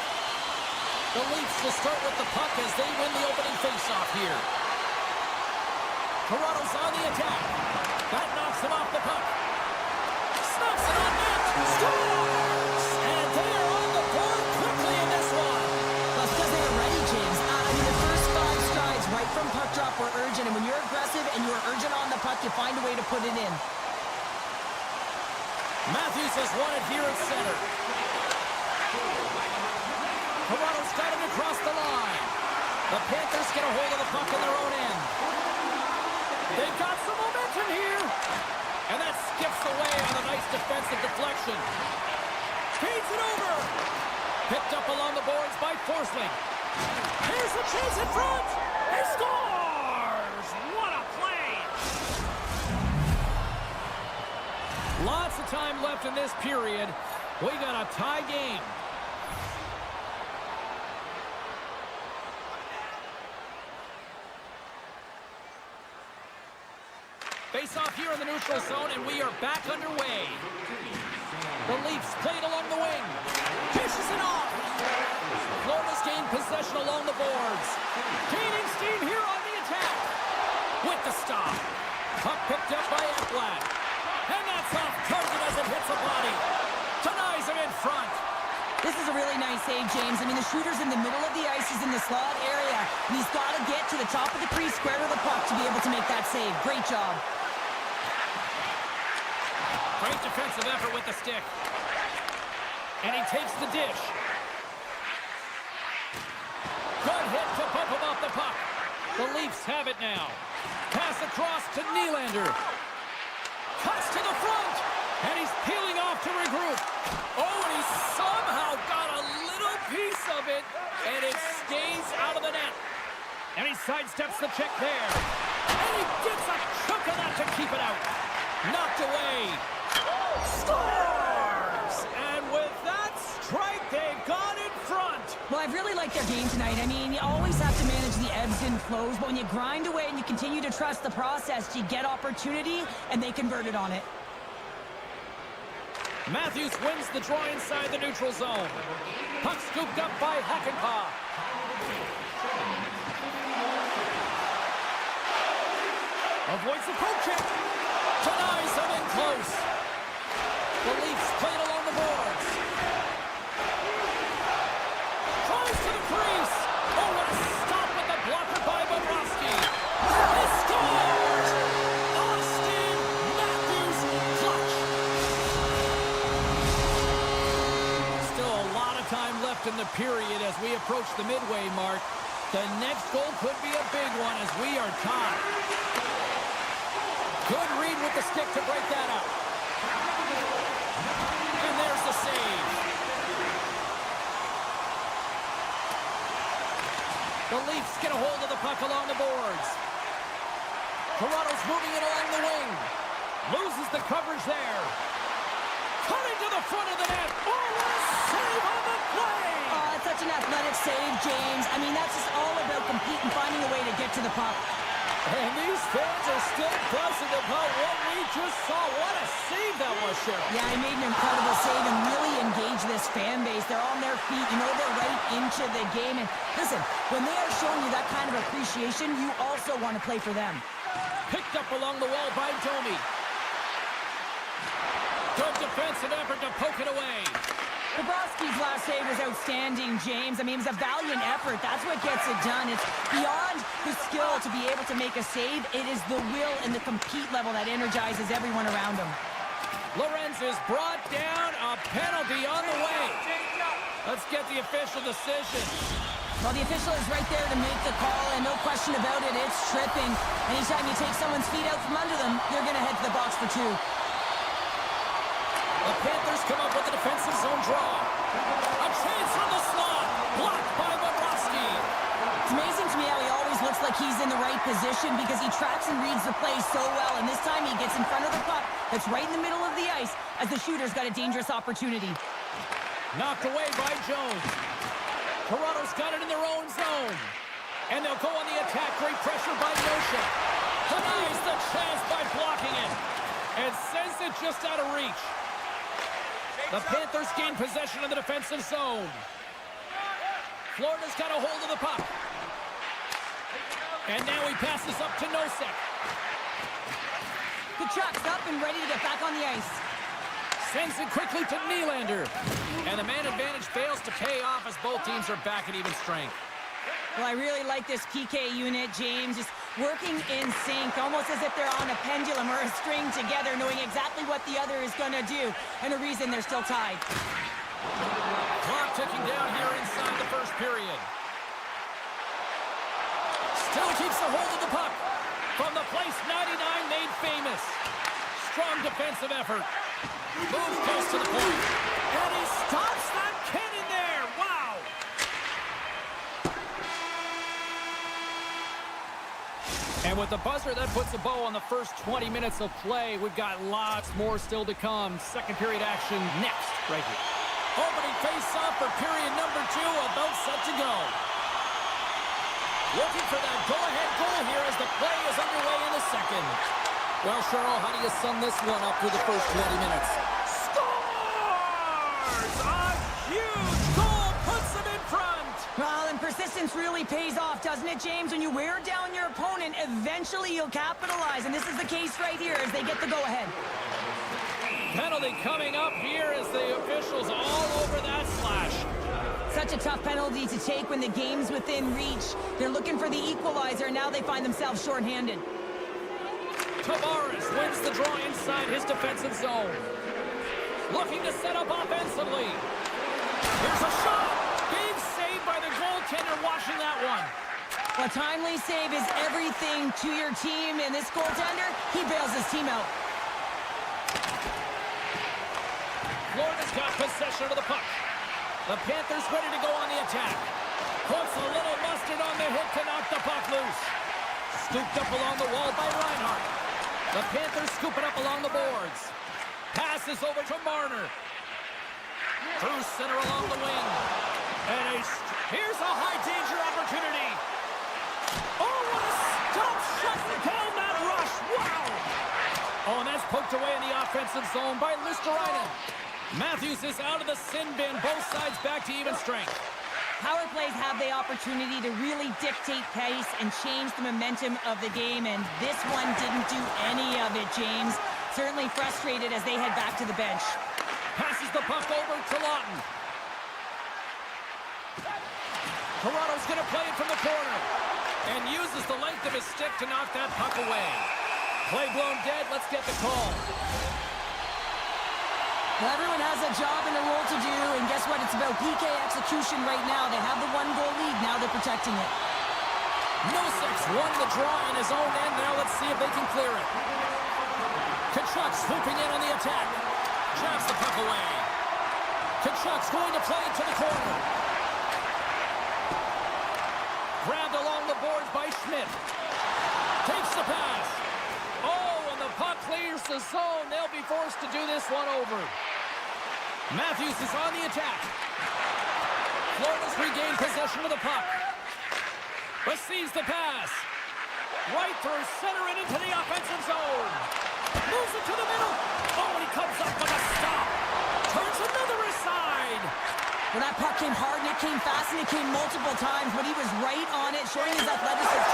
The Leafs will start with the puck as they win the opening faceoff here. Toronto's on the attack. That knocks them off the puck. Snaps it on net. Scores! And they are on the board quickly in this one. Well, it's because they are ready, James. The first 5 strides right from puck drop were urgent, and when you're aggressive and you're urgent on the puck, you find a way to put it in. Matthews has won it here at center. Toronto's got it across the line. The Panthers get a hold of the puck in their own end. They've got some momentum here. And that skips away on a nice defensive deflection. Feeds it over. Picked up along the boards by Forsling. Here's the chase in front. He scores! What a play! Lots of time left in this period. We got a tie game. Face off here in the neutral zone, and we are back underway. The Leafs played along the wing. Pushes it off. Florida's gained possession along the boards. Gaining steam here on the attack. With the stop. Puck picked up by Ekblad. And that's off target as it hits a body. Denies him in front. This is a really nice save, James. The shooter's in the middle of the ice. He's in the slot area. And he's got to get to the top of the crease, square to the puck to be able to make that save. Great job. Great defensive effort with the stick. And he takes the dish. Good hit to bump him off the puck. The Leafs have it now. Pass across to Nylander. Cuts to the front. And he's peeling off to regroup. Oh, and he somehow got a little piece of it. And it stays out of the net. And he sidesteps the check there. And he gets a chunk of that to keep it out. Knocked away. Scores! And with that strike, they've gone in front. Well, I've really liked their game tonight. You always have to manage the ebbs and flows, but when you grind away and you continue to trust the process, you get opportunity, and they converted on it. Matthews wins the draw inside the neutral zone. Puck scooped up by Hakanpää. Avoids the poke check. Denies him in close. The Leafs played along the boards. Tries to the crease. Oh, what a stop with the blocker by Bobrovsky. He scores! Austin Matthews clutch. Still a lot of time left in the period as we approach the midway mark. The next goal could be a big one as we are tied. Good read with the stick to break that up. And there's the save. The Leafs get a hold of the puck along the boards. Toronto's moving it along the wing. Loses the coverage there. Cutting to the front of the net. Oh, what a save on the play! Oh, it's such an athletic save, James. That's just all about competing, finding a way to get to the puck. And these fans are still buzzing about what we just saw. What a save that was, Cheryl. Yeah, he made an incredible save and really engaged this fan base. They're on their feet. They're right into the game. And listen, when they are showing you that kind of appreciation, you also want to play for them. Picked up along the wall by Domi. Good defensive effort to poke it away. Bobrovsky's last save was outstanding, James. It was a valiant effort. That's what gets it done. It's beyond the skill to be able to make a save. It is the will and the compete level that energizes everyone around him. Lorenz is brought down. A penalty on the way. Let's get the official decision. Well, the official is right there to make the call, and no question about it, it's tripping. Anytime you take someone's feet out from under them, they're going to head to the box for 2. The Panthers come up with a defensive zone draw. A chance from the slot. Blocked by Bobrovsky. It's amazing to me how he always looks like he's in the right position because he tracks and reads the play so well. And this time he gets in front of the puck that's right in the middle of the ice as the shooter's got a dangerous opportunity. Knocked away by Jones. Toronto's got it in their own zone. And they'll go on the attack. Great pressure by Nosha. Denies the chance by blocking it. And sends it just out of reach. The Panthers gain possession of the defensive zone. Florida's got a hold of the puck. And now he passes up to Nosek. Kachuk's up and ready to get back on the ice. Sends it quickly to Nylander. And the man advantage fails to pay off as both teams are back at even strength. Well, I really like this PK unit, James. Just working in sync, almost as if they're on a pendulum or a string together, knowing exactly what the other is going to do, and a reason they're still tied. Clock ticking down here inside the first period. Still keeps a hold of the puck. From the place 99 made famous. Strong defensive effort. Moves close to the point. And he stops that cannon there. Wow. And with the buzzer, that puts a bow on the first 20 minutes of play. We've got lots more still to come. Second period action next, right here. Opening face-off for period number 2, about set to go. Looking for that go-ahead goal here as the play is underway in the second. Well, Cheryl, how do you sum this one up through the first 20 minutes? Scores! A huge goal puts them in front! Well, and persistence really pays off, doesn't it, James? When you wear down your opponent, eventually you'll capitalize, and this is the case right here as they get the go-ahead. Penalty coming up here as the officials all over that slash. Such a tough penalty to take when the game's within reach. They're looking for the equalizer, and now they find themselves shorthanded. Tavares wins the draw inside his defensive zone. Looking to set up offensively. Here's a shot. Big save by the goaltender watching that one. A timely save is everything to your team, and this goaltender, he bails his team out. Florida's got possession of the puck. The Panthers ready to go on the attack. Puts a little mustard on the hit to knock the puck loose. Scooped up along the wall by Reinhart. The Panthers scoop it up along the boards. Passes over to Marner. Through center along the wing. And here's a high danger opportunity. Oh, what a stop shot down that rush. Wow. Oh, and that's poked away in the offensive zone by Listerainen. Matthews is out of the sin bin. Both sides back to even strength. Power plays have the opportunity to really dictate pace and change the momentum of the game, and this one didn't do any of it, James. Certainly frustrated as they head back to the bench. Passes the puck over to Lawton. Toronto's going to play it from the corner and uses the length of his stick to knock that puck away. Play blown dead. Let's get the call. Well, everyone has a job and a role to do, and guess what? It's about PK execution right now. They have the one-goal lead. Now they're protecting it. Nosek's won the draw in his own end. Now let's see if they can clear it. Kachuk swooping in on the attack. Jabs the puck away. Kachuk's going to play it to the corner. Grabbed along the boards by Schmidt. Takes the pass. Oh, and the puck clears the zone. They'll be forced to do this one over. Matthews is on the attack. Florida's regained possession of the puck. Receives the pass. Right through center and into the offensive zone. Moves it to the middle. Oh, and he comes up with a stop. Turns another aside. Well, that puck came hard, and it came fast, and it came multiple times, but he was right on it, showing his athleticism.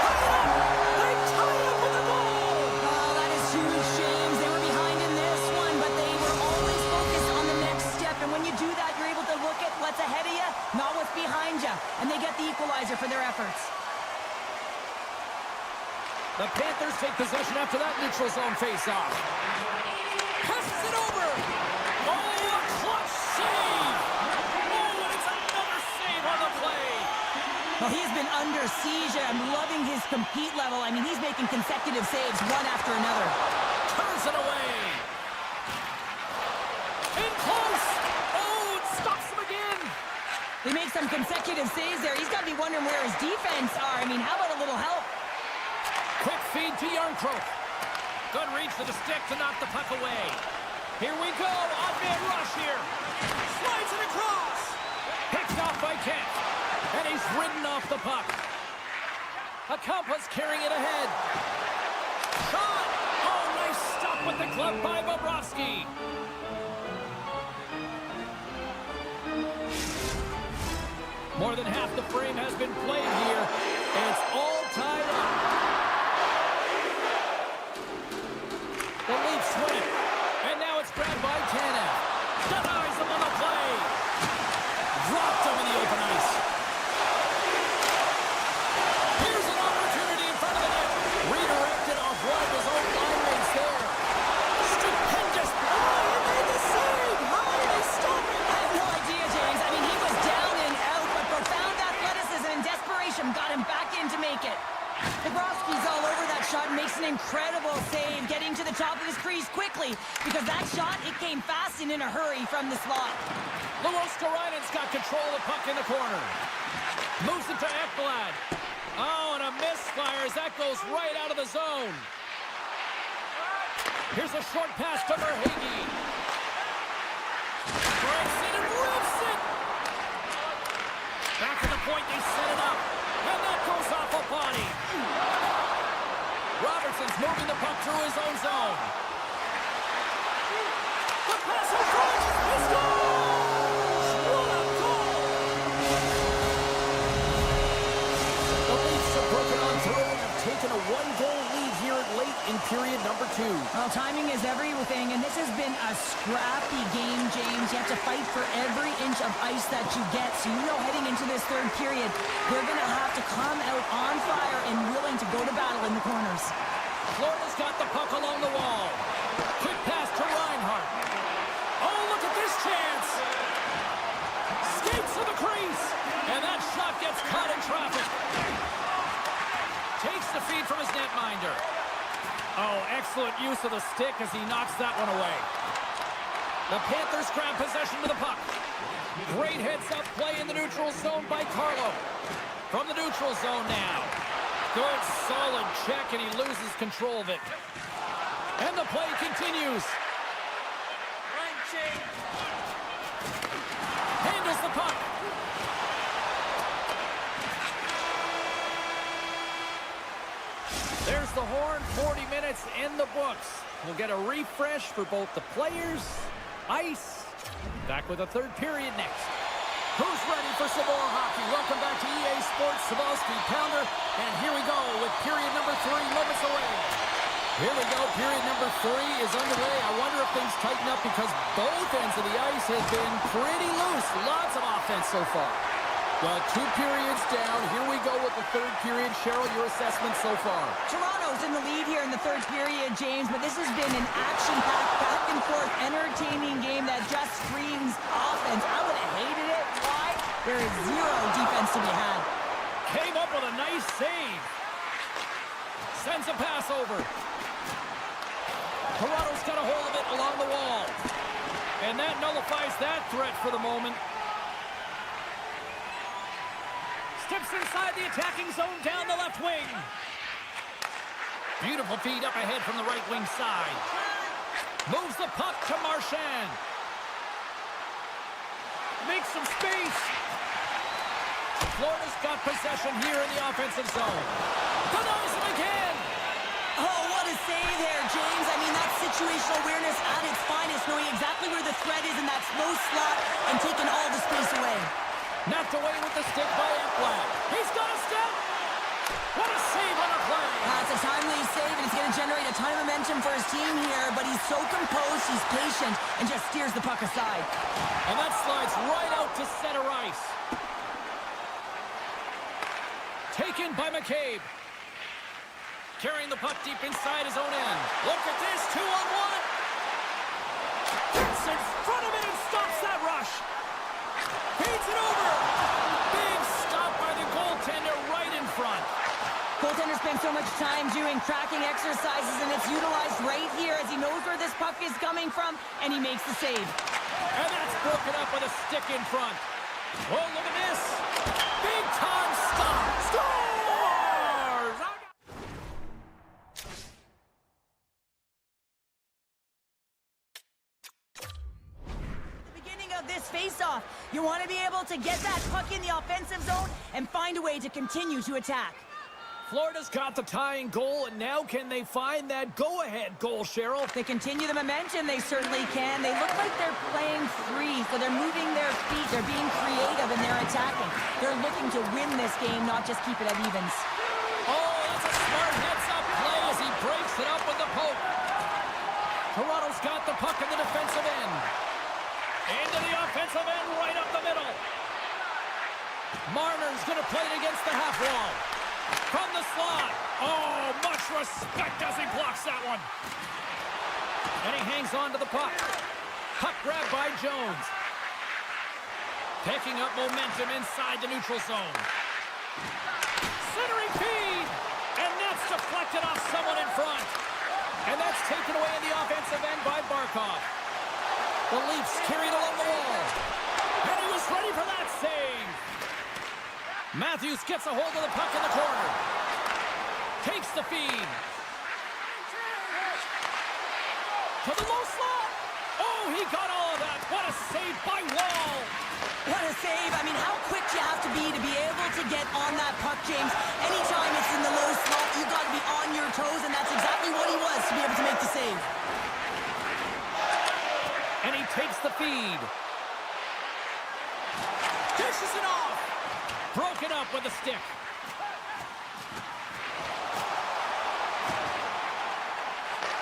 They tie it up with a goal. Oh, that is huge, James. They were behind in this one, but they were always focused on the next step, and when you do that, you're able to look at what's ahead of you, not what's behind you, and they get the equalizer for their efforts. The Panthers take possession after that neutral zone face-off. Passes it over. Oh, a clutch save. Oh, and it's another save on the play. Well, he's been under siege. I'm loving his compete level. I mean, he's making consecutive saves one after another. Turns it away. In close. Oh, it stops him again. They make some consecutive saves there. He's got to be wondering where his defense are. I mean, how about a little help? Quick feed to Yarncroke. Good reach to the stick to knock the puck away. Here we go. Odd-man rush here. Slides it across. Picked off by Kent. And he's ridden off the puck. Akampa's carrying it ahead. Shot. Oh, nice stop with the glove by Bobrovsky. More than half the frame has been played here. It's all tied up. The Leafs win it. And now it's grabbed by Tanev. Denies him on the play. Dropped him in the open ice. Here's an opportunity in front of the net. Redirected off one of his own line mates there. Stupendous. Oh, he made the save. How did he stop it? I have no idea, James. I mean, he was down and out, but profound athleticism and desperation got him back in to make it. Bobrovsky's all over that shot and makes an incredible save, getting to the top of his crease quickly, because that shot, it came fast and in a hurry from the slot. Luostarinen has got control of the puck in the corner. Moves it to Ekblad. Oh, and a misfire as that goes right out of the zone. Here's a short pass to Verhaeghe. Breaks it and rips it. Back to the point, they set it up. And that goes off a body. Robertson's moving the puck through his own zone. The pass in front. He scores! What a goal! The Leafs have broken on through and have taken a one-goal lead here late in period number 2. Well, timing is everything, and this has been a scrappy game, James. You have to fight for every inch of ice that you get, so you know heading into this third period, they're going to have to come out on fire and willing to go to battle in the corners. Florida's got the puck along the wall. Quick pass to Reinhart. Oh, look at this chance. Skates to the crease. And that shot gets caught in traffic. Takes the feed from his netminder. Oh, excellent use of the stick as he knocks that one away. The Panthers grab possession of the puck. Great heads-up play in the neutral zone by Carlo. From the neutral zone now. Good, solid check, and he loses control of it. And the play continues. Line change. Handles the puck. There's the horn. 40 minutes in the books. We'll get a refresh for both the players, ice. Back with a third period next. Who's ready for some more hockey? Welcome back to EA Sports, Savalsky Pounder. And here we go with period number 3, moments away. Here we go, period number 3 is underway. I wonder if things tighten up because both ends of the ice have been pretty loose. Lots of offense so far. Well, 2 periods down. Here we go with the third period. Cheryl, your assessment so far? Toronto's in the lead here in the third period, James, but this has been an action-packed, back-and-forth, entertaining game that just screams offense. I would have hated it. Why? There is zero defense to be had. Came up with a nice save. Sends a pass over. Toronto's got a hold of it along the wall. And that nullifies that threat for the moment. Steps inside the attacking zone down the left wing. Beautiful feed up ahead from the right wing side. Moves the puck to Marchand. Makes some space. Florida's got possession here in the offensive zone. Denies him again. Oh, what a save there, James. I mean, that's situational awareness at its finest, knowing exactly where the threat is in that slow slot and taking all the space away. Knocked away with the stick by Ekblad. He's got a step. What a save on the play. That's a timely save, and it's going to generate a ton of momentum for his team here, but he's so composed, he's patient, and just steers the puck aside. And that slides right out to center ice. Taken by McCabe. Carrying the puck deep inside his own end. Look at this, 2-on-1. Gets in front of it and stops that rush. Feeds it over. Big stop by the goaltender right in front. Goaltender spends so much time doing tracking exercises, and it's utilized right here as he knows where this puck is coming from, and he makes the save. And that's broken up with a stick in front. Oh, look at this. Big time stop. Scores! Face-off. You want to be able to get that puck in the offensive zone and find a way to continue to attack. Florida's got the tying goal, and now can they find that go-ahead goal, Cheryl? If they continue the momentum, they certainly can. They look like they're playing free, so they're moving their feet. They're being creative, and they're attacking. They're looking to win this game, not just keep it at evens. Oh, that's a smart heads-up play as he breaks it up with the poke. Toronto's got the puck in the defensive end. Into the offensive end, right up the middle. Marner's going to play it against the half wall. From the slot. Oh, much respect as he blocks that one. And he hangs on to the puck. Puck grab by Jones. Picking up momentum inside the neutral zone. Centering feed. And that's deflected off someone in front. And that's taken away in the offensive end by Barkov. The Leafs carried along the wall. And he was ready for that save. Matthews gets a hold of the puck in the corner. Takes the feed. To the low slot. Oh, he got all of that. What a save by Wall. What a save. I mean, how quick you have to be able to get on that puck, James. Anytime it's in the low slot, you've got to be on your toes, and that's exactly what he was to be able to make the save. And he takes the feed. Dishes it off. Broken up with a stick.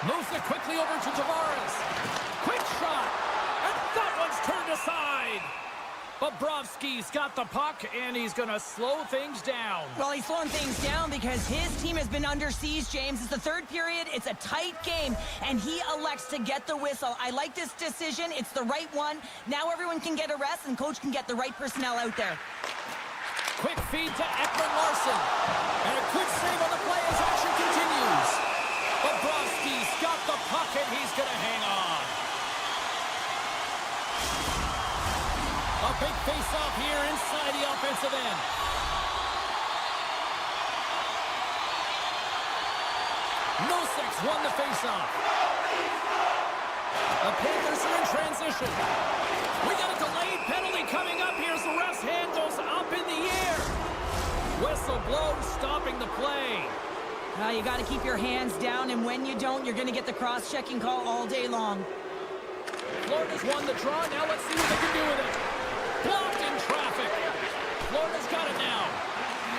Moves it quickly over to Tavares. Quick shot. And that one's turned aside. Bobrovsky's got the puck, and he's going to slow things down. Well, he's slowing things down because his team has been under siege, James. It's the third period. It's a tight game, and he elects to get the whistle. I like this decision. It's the right one. Now everyone can get a rest, and coach can get the right personnel out there. Quick feed to Ekman-Larsson. And a good save on the play as action continues. Bobrovsky's got the puck, and he's going to hang on. A big face-off here inside the offensive end. Nosek won the face-off. The Panthers are in transition. We got a delayed penalty coming up. Here's the ref's hand goes up in the air. Whistle blows, stopping the play. You got to keep your hands down, and when you don't, you're going to get the cross-checking call all day long. Florida's won the draw. Now let's see what they can do with it. Blocked in traffic. Florida's got it now.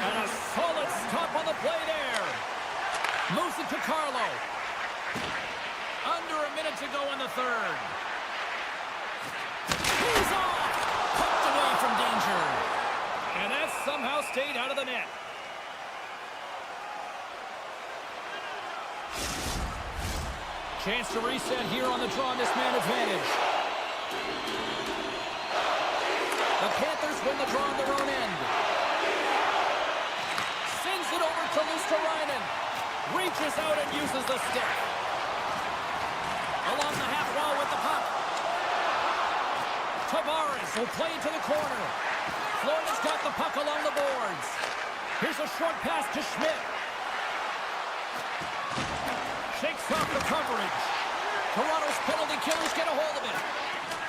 And a solid stop on the play there. Moves it to Carlo. Under a minute to go in the third. He's off. Pucked away from danger. And that somehow stayed out of the net. Chance to reset here on the draw, this man advantage. The Panthers win the draw on their own end. Sends it over to Luosterainen. Reaches out and uses the stick. Along the half wall with the puck. Tavares will play into the corner. Florida's got the puck along the boards. Here's a short pass to Schmidt. Shakes off the coverage. Toronto's penalty killers get a hold of it.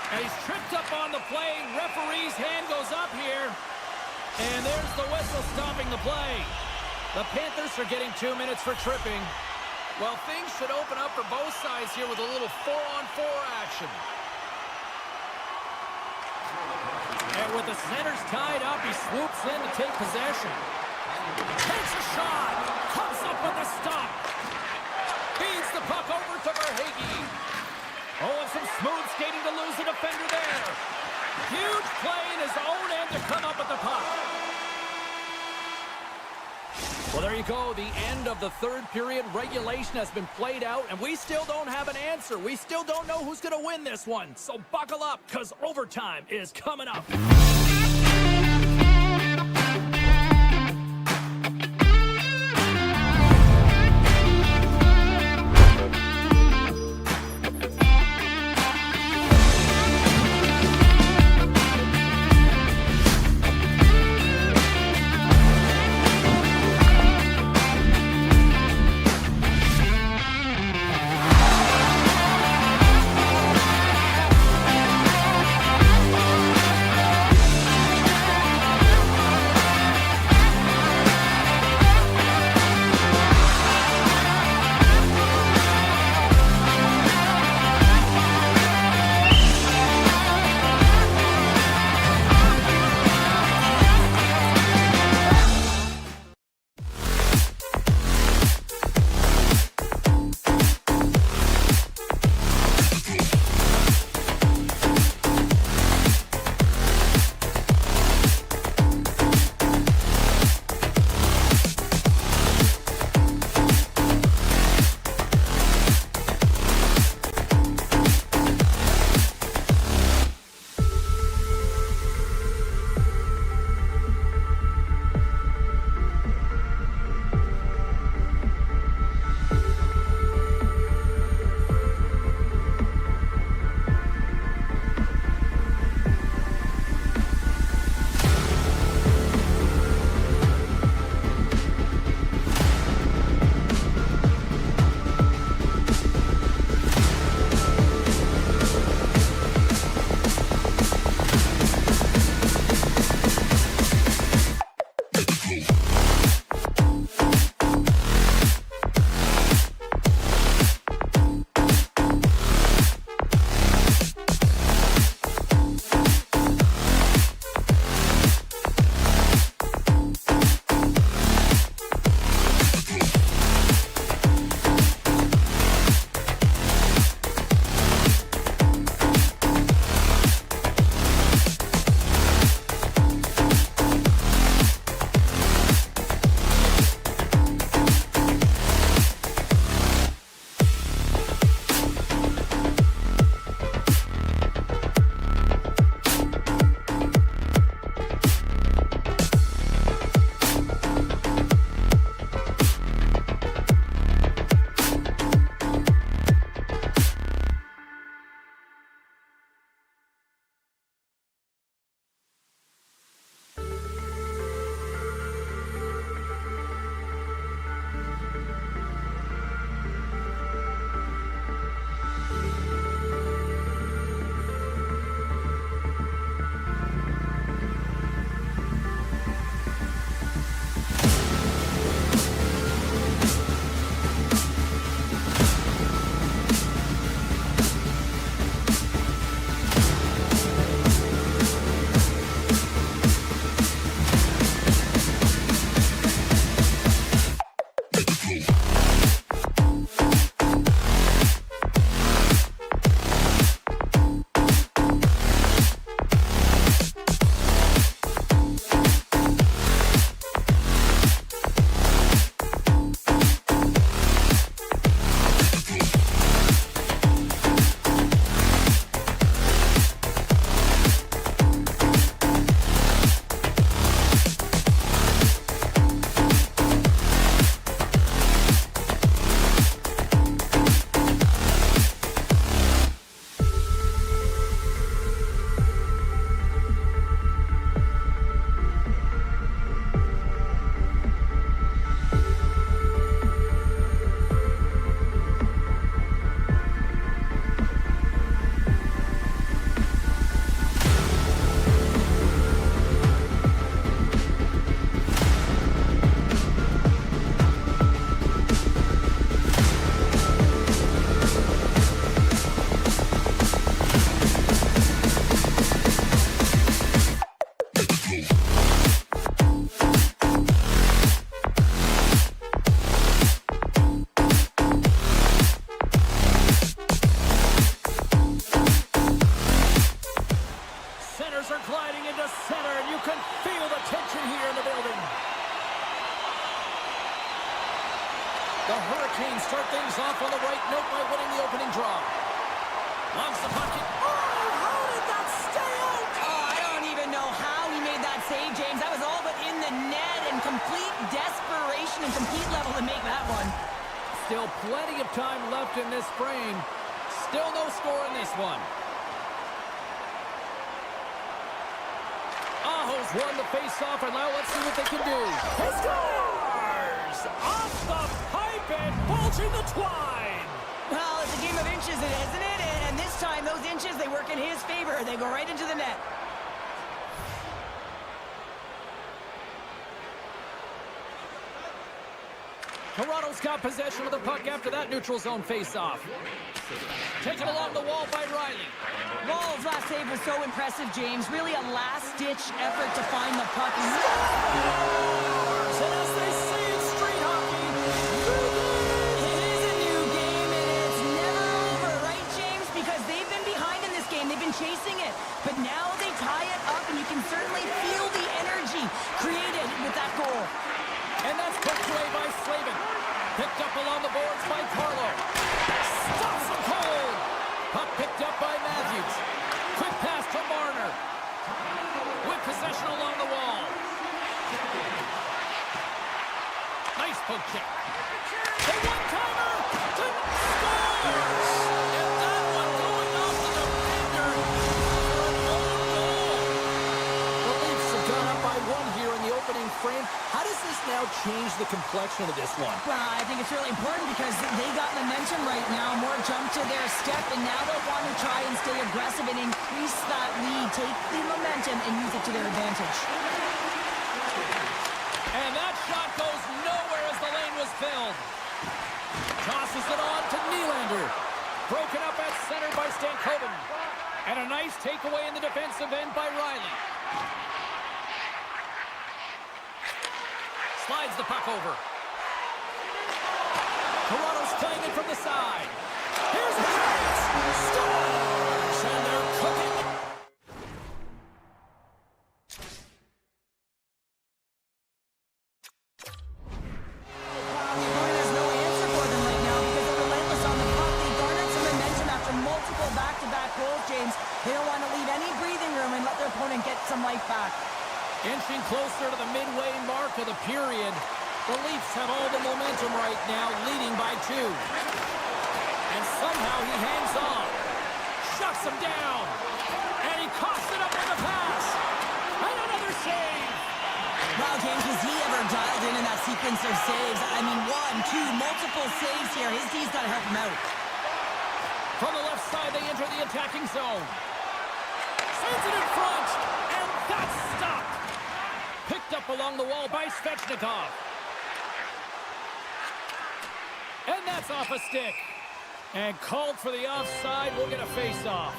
And he's tripped up on the play. Referee's hand goes up here. And there's the whistle stopping the play. The Panthers are getting 2 minutes for tripping. Well, things should open up for both sides here with a little 4-on-4 action. And with the centers tied up, he swoops in to take possession. Takes a shot. Comes up with a stop. Feeds the puck over to Verhaeghe. Oh, and some smooth skating to lose the defender there. Huge play in his own end to come up with the puck. Well, there you go. The end of the third period. Regulation has been played out, and we still don't have an answer. We still don't know who's going to win this one. So buckle up, because overtime is coming up. The Hurricanes start things off on the right note by winning the opening draw. Launch the puck. Oh, how did that stay out? Oh, I don't even know how he made that save, James. That was all but in the net and complete desperation and complete level to make that one. Still plenty of time left in this frame. Still no score in this one. Aho's won the face-off, and now let's see what they can do. He scores! Off the pipe and bulging the twine! Well, it's a game of inches, isn't it? And this time, those inches, they work in his favor. They go right into the net. Toronto's got possession of the puck after that neutral zone face-off. Taken along the wall by Riley. Wall's last save was so impressive, James. Really a last-ditch effort to find the puck. And as they say in street hockey, it is a new game, and it's never over, right, James? Because they've been behind in this game. They've been chasing it. But now they tie it up, and you can certainly feel the energy created with that goal. And that's put away by Slavin. Picked up along the boards by Carlo. Stops him cold. Puck picked up by Matthews. Quick pass to Marner. With possession along the wall. Nice poke check. The one-timer. Scores! And that one going off the defender for an own goal. The Leafs have gone up by one here in the opening frame. How does this now change the complexion of this one? Well, I think it's really important because they got momentum right now. More jump to their step, and now they'll want to try and stay aggressive and increase that lead. Take the momentum and use it to their advantage. And that shot goes nowhere as the lane was filled. Tosses it on to Nylander. Broken up at center by Stankoven. And a nice takeaway in the defensive end by Riley. Slides the puck over. Toronto's playing it from the side. Here's the chance. Scores! And they're cooking. Wow, the opponent has no answer for them right now because they're relentless on the puck. They garnered some momentum after multiple back-to-back goals, James. They don't want to leave any breathing room and let their opponent get some life back. Inching closer to the midway mark of the period. The Leafs have all the momentum right now, leading by 2. And somehow he hangs on. Shuts him down. And he coughs it up with a pass. And another save. Wow, James, was he ever dialed in that sequence of saves? I mean, 1, 2, multiple saves here. His team's got to help him out. From the left side, they enter the attacking zone. Sends it in front. And that's stopped. Picked up along the wall by Svechnikov. And that's off a stick. And called for the offside. We'll get a face-off.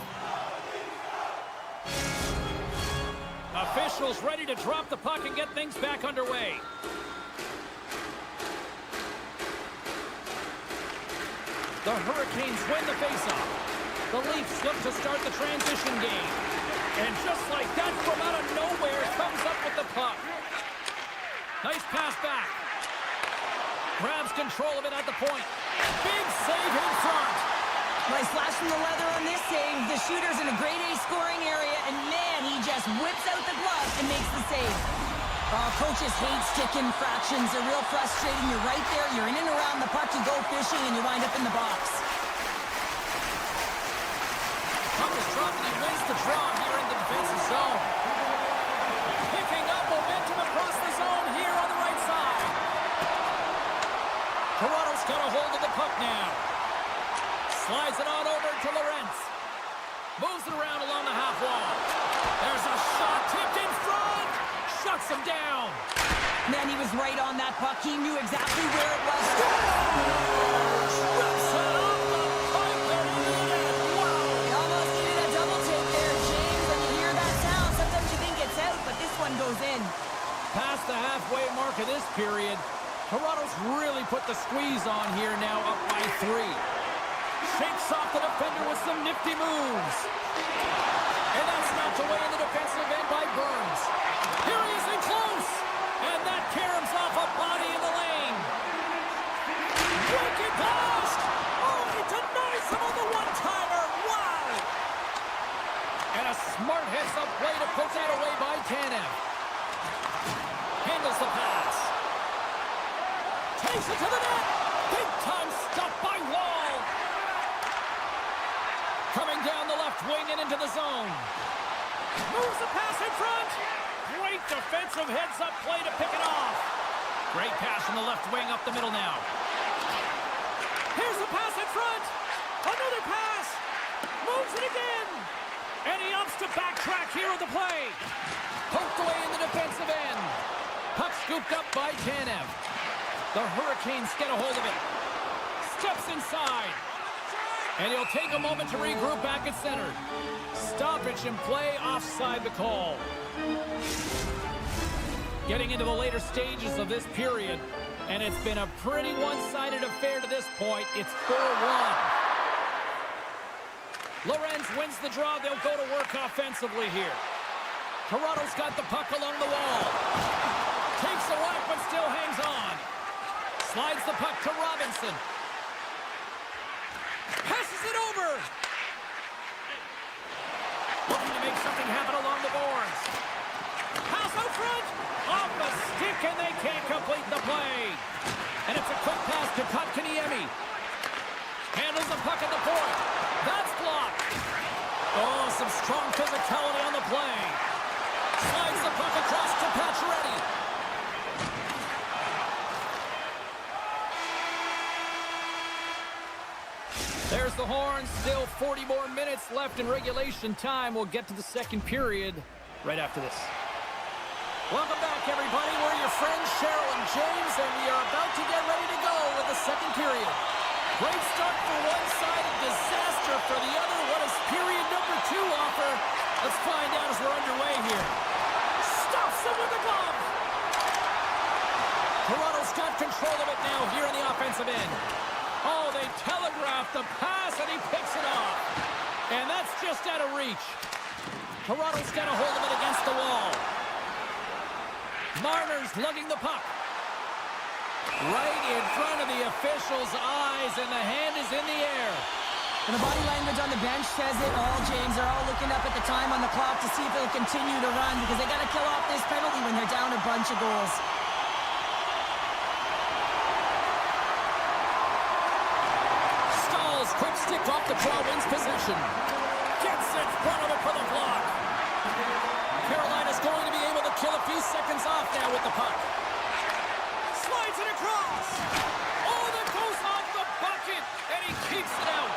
Officials ready to drop the puck and get things back underway. The Hurricanes win the faceoff. The Leafs look to start the transition game. And just like that, from out of nowhere, comes up with the puck. Nice pass back. Grabs control of it at the point. Big save in front. Nice flash from the leather on this save. The shooter's in a grade A scoring area, and man, he just whips out the glove and makes the save. Coaches hate stick infractions. They're real frustrating. You're right there. You're in and around the puck. You go fishing, and you wind up in the box. Puck is dropped, and he wins the draw here in the defensive zone. Picking up momentum across the zone here on the right side. Toronto's got a hold of the puck now. Slides it on over to Lorentz. Moves it around along the half wall. There's a shot tipped in front. Shuts him down. Man, he was right on that puck. He knew exactly where it was. Rips it off the pipe there into the net. Wow. He almost needed a double take there, James. When you hear that sound, sometimes you think it's out, but this one goes in. Past the halfway mark of this period, Toronto's really put the squeeze on here now, up by 3. Shakes off the defender with some nifty moves. And that's knocked away in the defensive end by Burns. Here he is in close. And that caroms off a body in the lane. Wicked blast. Oh, he denies him on the one-timer. Wow. And a smart heads-up play to put that away by Tanev. Handles the pass. Takes it to the net. Big-time stop by Wall. Coming down the left wing and into the zone. Moves the pass in front. Great defensive heads-up play to pick it off. Great pass from the left wing up the middle now. Here's the pass in front. Another pass. Moves it again. And he opts to backtrack here with the play. Poked away in the defensive end. Puck scooped up by Tanev. The Hurricanes get a hold of it. Steps inside. And he'll take a moment to regroup back at center. Stoppage in play, offside the call. Getting into the later stages of this period, and it's been a pretty one-sided affair to this point. It's 4-1. Lorentz wins the draw. They'll go to work offensively here. Toronto's got the puck along the wall. Takes the whack, but still hangs on. Slides the puck to Robinson. Passes it over. Looking to make something happen along the boards. Pass out front. Off the stick, and they can't complete the play. And it's a quick pass to Kotkaniemi. Handles the puck at the point. That's blocked. Oh, some strong physicality on the play. Slides the puck across to Pacioretty. There's the horn. Still 40 more minutes left in regulation time. We'll get to the second period right after this. Welcome back, everybody. We're your friends, Cheryl and James, and we are about to get ready to go with the second period. Great start for one side, and disaster for the other. What does period number 2 offer? Let's find out as we're underway here. Stuffs him with the glove. Toronto's got control of it now here in the offensive end. Oh, they telegraphed the pass, and he picks it off. And that's just out of reach. Toronto's got a hold of it against the wall. Marner's lugging the puck. Right in front of the official's eyes, and the hand is in the air. And the body language on the bench says it all, James. They're all looking up at the time on the clock to see if they'll continue to run, because they got to kill off this penalty when they're down a bunch of goals. Quick stick off the draw, wins possession. Gets in front of it for the block. Carolina's going to be able to kill a few seconds off now with the puck. Slides it across. Oh, that goes off the bucket, and he keeps it out.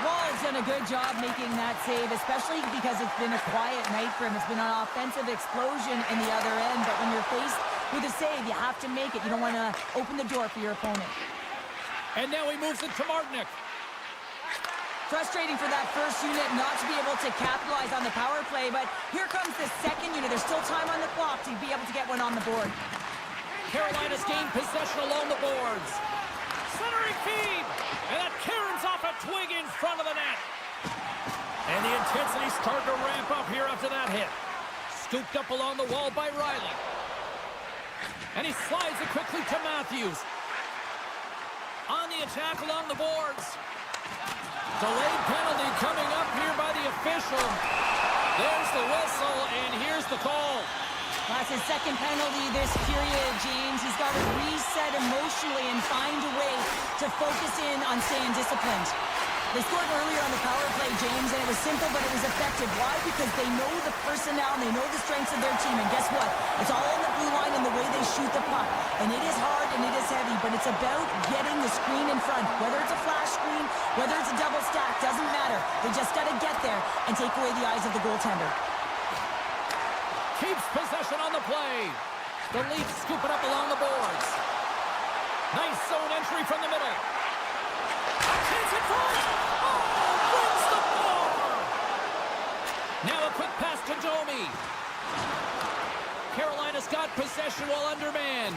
Wall's done a good job making that save, especially because it's been a quiet night for him. It's been an offensive explosion in the other end, but when you're faced with a save, you have to make it. You don't want to open the door for your opponent. And now he moves it to Martinick. Frustrating for that first unit not to be able to capitalize on the power play, but here comes the second unit. There's still time on the clock to be able to get one on the board. Carolina's gained possession along the boards. Centering feed, and that front of the net. And the intensity started to ramp up here after that hit. Scooped up along the wall by Riley. And he slides it quickly to Matthews. On the attack along the boards. Delayed penalty coming up here by the official. There's the whistle, and here's the call. That's his second penalty this period, James. He's got to reset emotionally and find a way to focus in on staying disciplined. They scored earlier on the power play, James, and it was simple, but it was effective. Why? Because they know the personnel and they know the strengths of their team. And guess what? It's all on the blue line and the way they shoot the puck. And it is hard and it is heavy, but it's about getting the screen in front. Whether it's a flash screen, whether it's a double stack, doesn't matter. They just got to get there and take away the eyes of the goaltender. Keeps possession on the play. The Leafs scoop it up along the boards. Nice zone entry from the middle. A chance in front. Oh, wins the ball. Now a quick pass to Domi. Carolina's got possession while undermanned.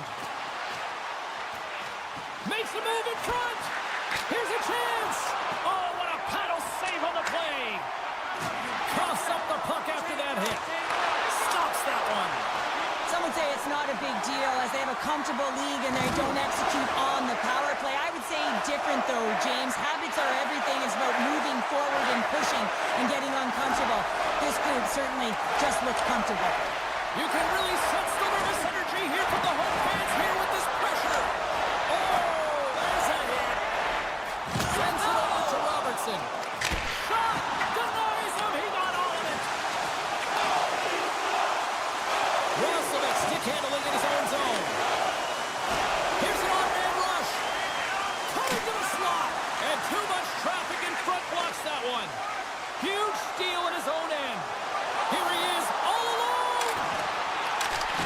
Makes the move in front. Here's a chance. Oh, what a paddle save on the play. Coughs up the puck after that hit. Stops that one. Some would say it's not a big deal as they have a comfortable league and they don't execute on the power play. I would say different though, James. Habits are everything. It's about moving forward and pushing and getting uncomfortable. This group certainly just looks comfortable. You can really sense the nervous energy here from the home fans here with this pressure. Oh, there's that hit. Sends it over to Robertson. Shot! Denies him! He got all of it! Roslovic stick handling in his own zone. Here's an on-man rush. Cut into the slot. And too much traffic in front blocks that one. Huge steal at his own end. Here he is, all alone.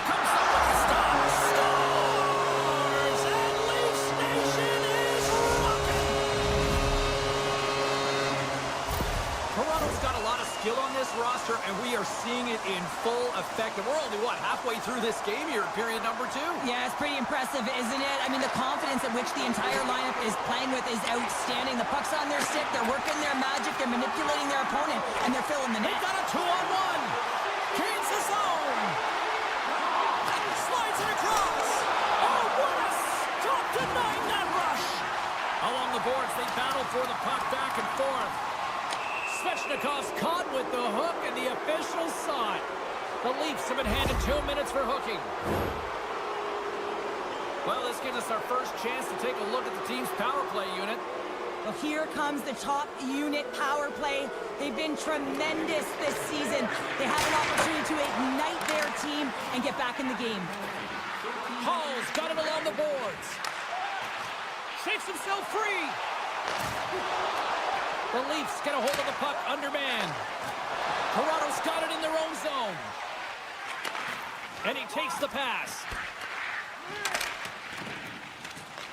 Comes up with a stop. Scores! And Leafs Nation is rocking. Toronto's got a lot of skill on this roster, and we are seeing it in full effect. And we're only, what, halfway through this game here in period number 2? Yeah, it's pretty impressive, isn't it? I mean, the confidence at which the entire lineup is playing with is outstanding. The puck's on their stick, they're working their magic, they're manipulating their opponent, and they're filling the net. They've got a 2-on-1. Gains the zone. Slides it across. Oh, what a stop denying that rush. Along the boards, they battle for the puck back and forth. Svechnikov's caught with the hook, and the officials saw it. The Leafs have been handed 2 minutes for hooking. Well, this gives us our first chance to take a look at the team's power play unit. Well, here comes the top unit power play. They've been tremendous this season. They have an opportunity to ignite their team and get back in the game. Hall's got it along the boards. Shakes himself free. The Leafs get a hold of the puck, undermanned. Toronto's got it in their own zone. And he takes the pass.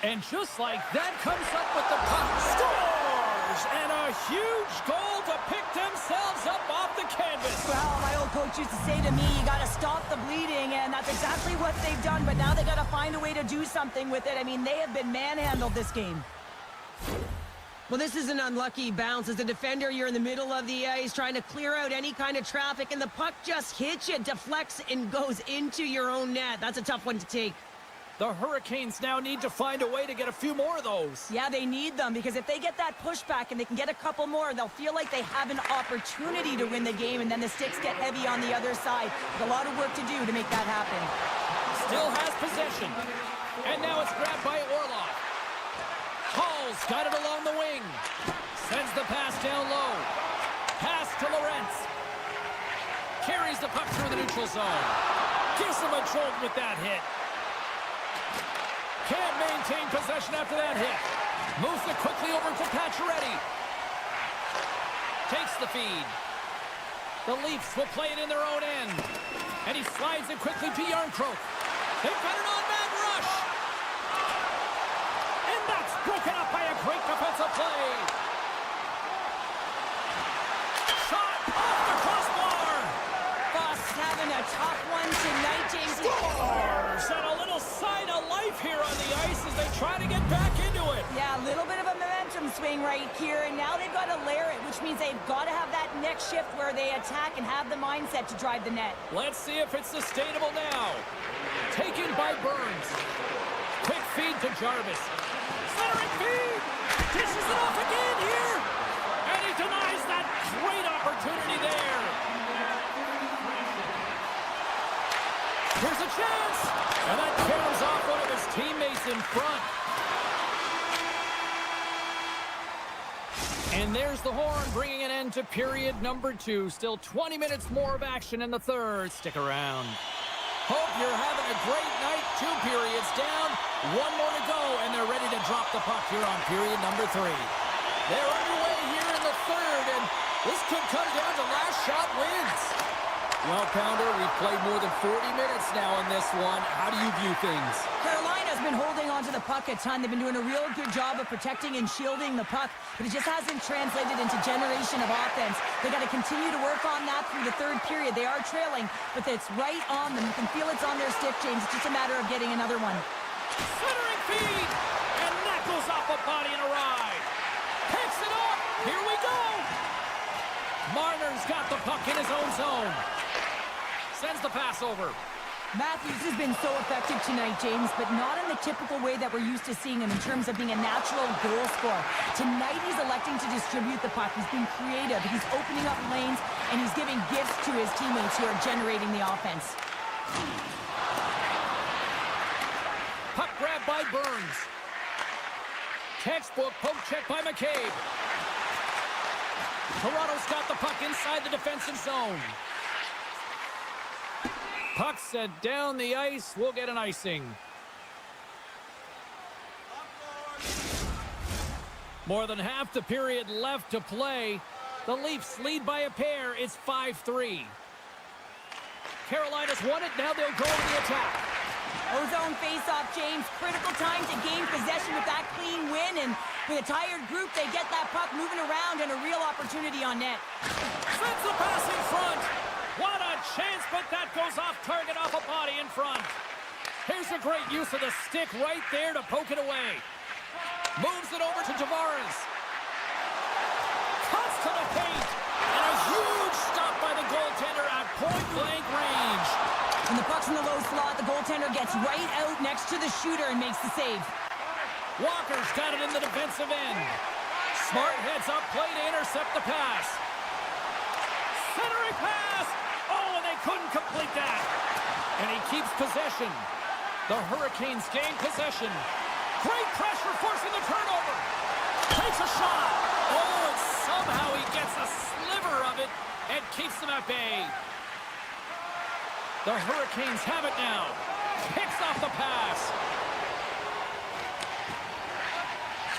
And just like that, comes up with the puck. Scores! And a huge goal to pick themselves up off the canvas. Well, my old coach used to say to me, you got to stop the bleeding, and that's exactly what they've done, but now they got to find a way to do something with it. I mean, they have been manhandled this game. Well, this is an unlucky bounce. As a defender, you're in the middle of the ice trying to clear out any kind of traffic, and the puck just hits you, deflects, and goes into your own net. That's a tough one to take. The Hurricanes now need to find a way to get a few more of those. Yeah, they need them, because if they get that pushback and they can get a couple more, they'll feel like they have an opportunity to win the game, and then the sticks get heavy on the other side. There's a lot of work to do to make that happen. Still has possession. And now it's grabbed by Orlov. Hall's got it along the wing. Sends the pass down low. Pass to Lorentz. Carries the puck through the neutral zone. Gives him a jolt with that hit. Can't maintain possession after that hit. Moves it quickly over to Pacioretty. Takes the feed. The Leafs will play it in their own end. And he slides it quickly to Yarncroke. They've got an on-man rush. And that's broken up by a great defensive play. Shot off the crossbar. Boss having a tough one tonight, James. Scores! And a little sign of life here on the ice as they try to get back into it. Yeah, a little bit of a momentum swing right here, and now they've got to layer it, which means they've got to have that next shift where they attack and have the mindset to drive the net. Let's see if it's sustainable now. Taken by Burns. Quick feed to Jarvis. Centering feed. Dishes it off again here. And he denies that great opportunity there. Here's a chance. And that carries off one of his teammates in front. And there's the horn, bringing an end to period number 2. Still 20 minutes more of action in the third. Stick around. Hope you're having a great night. 2 periods down, 1 more to go, and they're ready to drop the puck here on period number 3. They're underway here in the third, and this could come down to last shot wins. Well, Pounder, we've played more than 40 minutes now in this one. How do you view things? Carolina's been holding on to the puck a ton. They've been doing a real good job of protecting and shielding the puck, but it just hasn't translated into generation of offense. They got to continue to work on that through the third period. They are trailing, but it's right on them. You can feel it's on their stick, James. It's just a matter of getting another one. Centering feed, and that goes off a body and a ride. Picks it up. Here we go. Marner's got the puck in his own zone. Sends the pass over. Matthews has been so effective tonight, James, but not in the typical way that we're used to seeing him in terms of being a natural goal scorer. Tonight, he's electing to distribute the puck. He's being creative. He's opening up lanes, and he's giving gifts to his teammates who are generating the offense. Puck grab by Burns. Textbook poke check by McCabe. Toronto's got the puck inside the defensive zone. Puck set down the ice. We'll get an icing. More than half the period left to play. The Leafs lead by a pair. It's 5-3. Carolina's won it. Now they'll go to the attack. Ozone face-off, James. Critical time to gain possession with that clean win, and with a tired group, they get that puck moving around and a real opportunity on net. Sends the pass in front. What a chance, but that goes off target, off a body in front. Here's a great use of the stick right there to poke it away. Moves it over to Tavares. Cuts to the paint. And a huge stop by the goaltender at point-blank range. When the puck's in the low slot, the goaltender gets right out next to the shooter and makes the save. Walker's got it in the defensive end. Smart heads up play to intercept the pass. Centering pass. Oh, and they couldn't complete that. And he keeps possession. The Hurricanes gain possession. Great pressure forcing the turnover. Takes a shot. Oh, and somehow he gets a sliver of it and keeps them at bay. The Hurricanes have it now. Picks off the pass.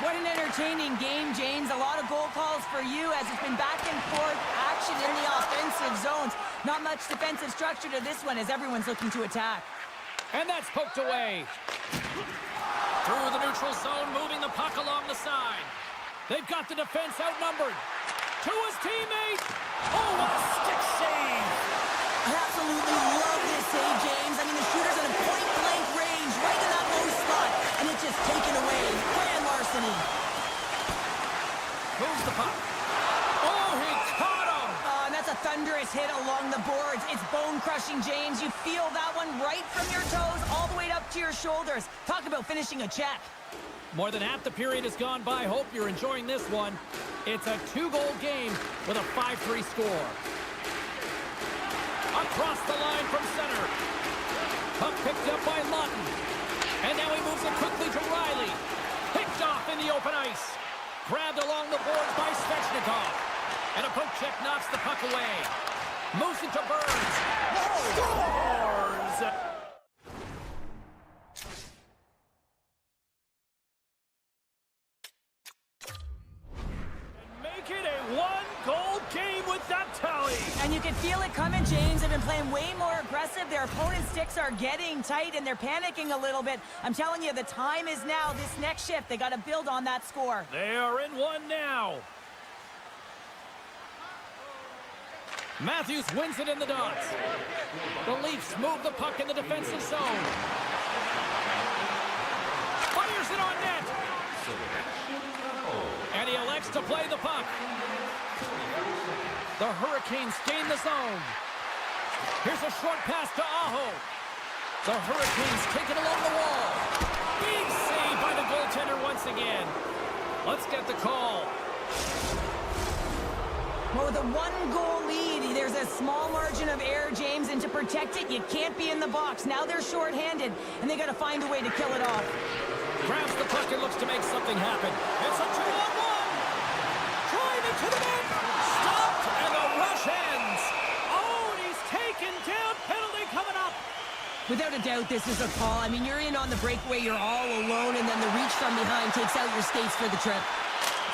What an entertaining game, James. A lot of goal calls for you as it's been back and forth action in the offensive zones. Not much defensive structure to this one as everyone's looking to attack. And that's poked away. Through the neutral zone, moving the puck along the side. They've got the defense outnumbered. To his teammate. Oh, what a stick save. I absolutely love this save, James. I mean, the shooter's in a point-blank range right in that low slot, and it's just taken away. Grand larceny. Moves the puck. Oh, he caught him. And that's a thunderous hit along the boards. It's bone-crushing, James. You feel that one right from your toes all the way up to your shoulders. Talk about finishing a check. More than half the period has gone by. Hope you're enjoying this one. It's a 2-goal game with a 5-3 score. Across the line from center. Puck picked up by Lawton. And now he moves it quickly to Riley. Picked off in the open ice. Grabbed along the boards by Svechnikov. And a poke check knocks the puck away. Moves it to Burns. Scores! Make it a 1-goal game with that tally. And you can feel it coming, James. They've been playing way more aggressive. Their opponent's sticks are getting tight, and they're panicking a little bit. I'm telling you, the time is now. This next shift, they got to build on that score. They are in one now. Matthews wins it in the dots. The Leafs move the puck in the defensive zone. Fires it on net. And he to play the puck. The Hurricanes gain the zone. Here's a short pass to Aho. The Hurricanes take it along the wall. Big save by the goaltender once again. Let's get the call. Well, with a one-goal lead, there's a small margin of error, James, and to protect it, you can't be in the box. Now they're shorthanded, and they got to find a way to kill it off. Grabs the puck and looks to make something happen. It's a 2-on-1. Driving to the net. Stopped, and the rush ends. Oh, and he's taken down. Penalty coming up. Without a doubt, this is a call. I mean, you're in on the breakaway, you're all alone, and then the reach from behind takes out your skates for the trip.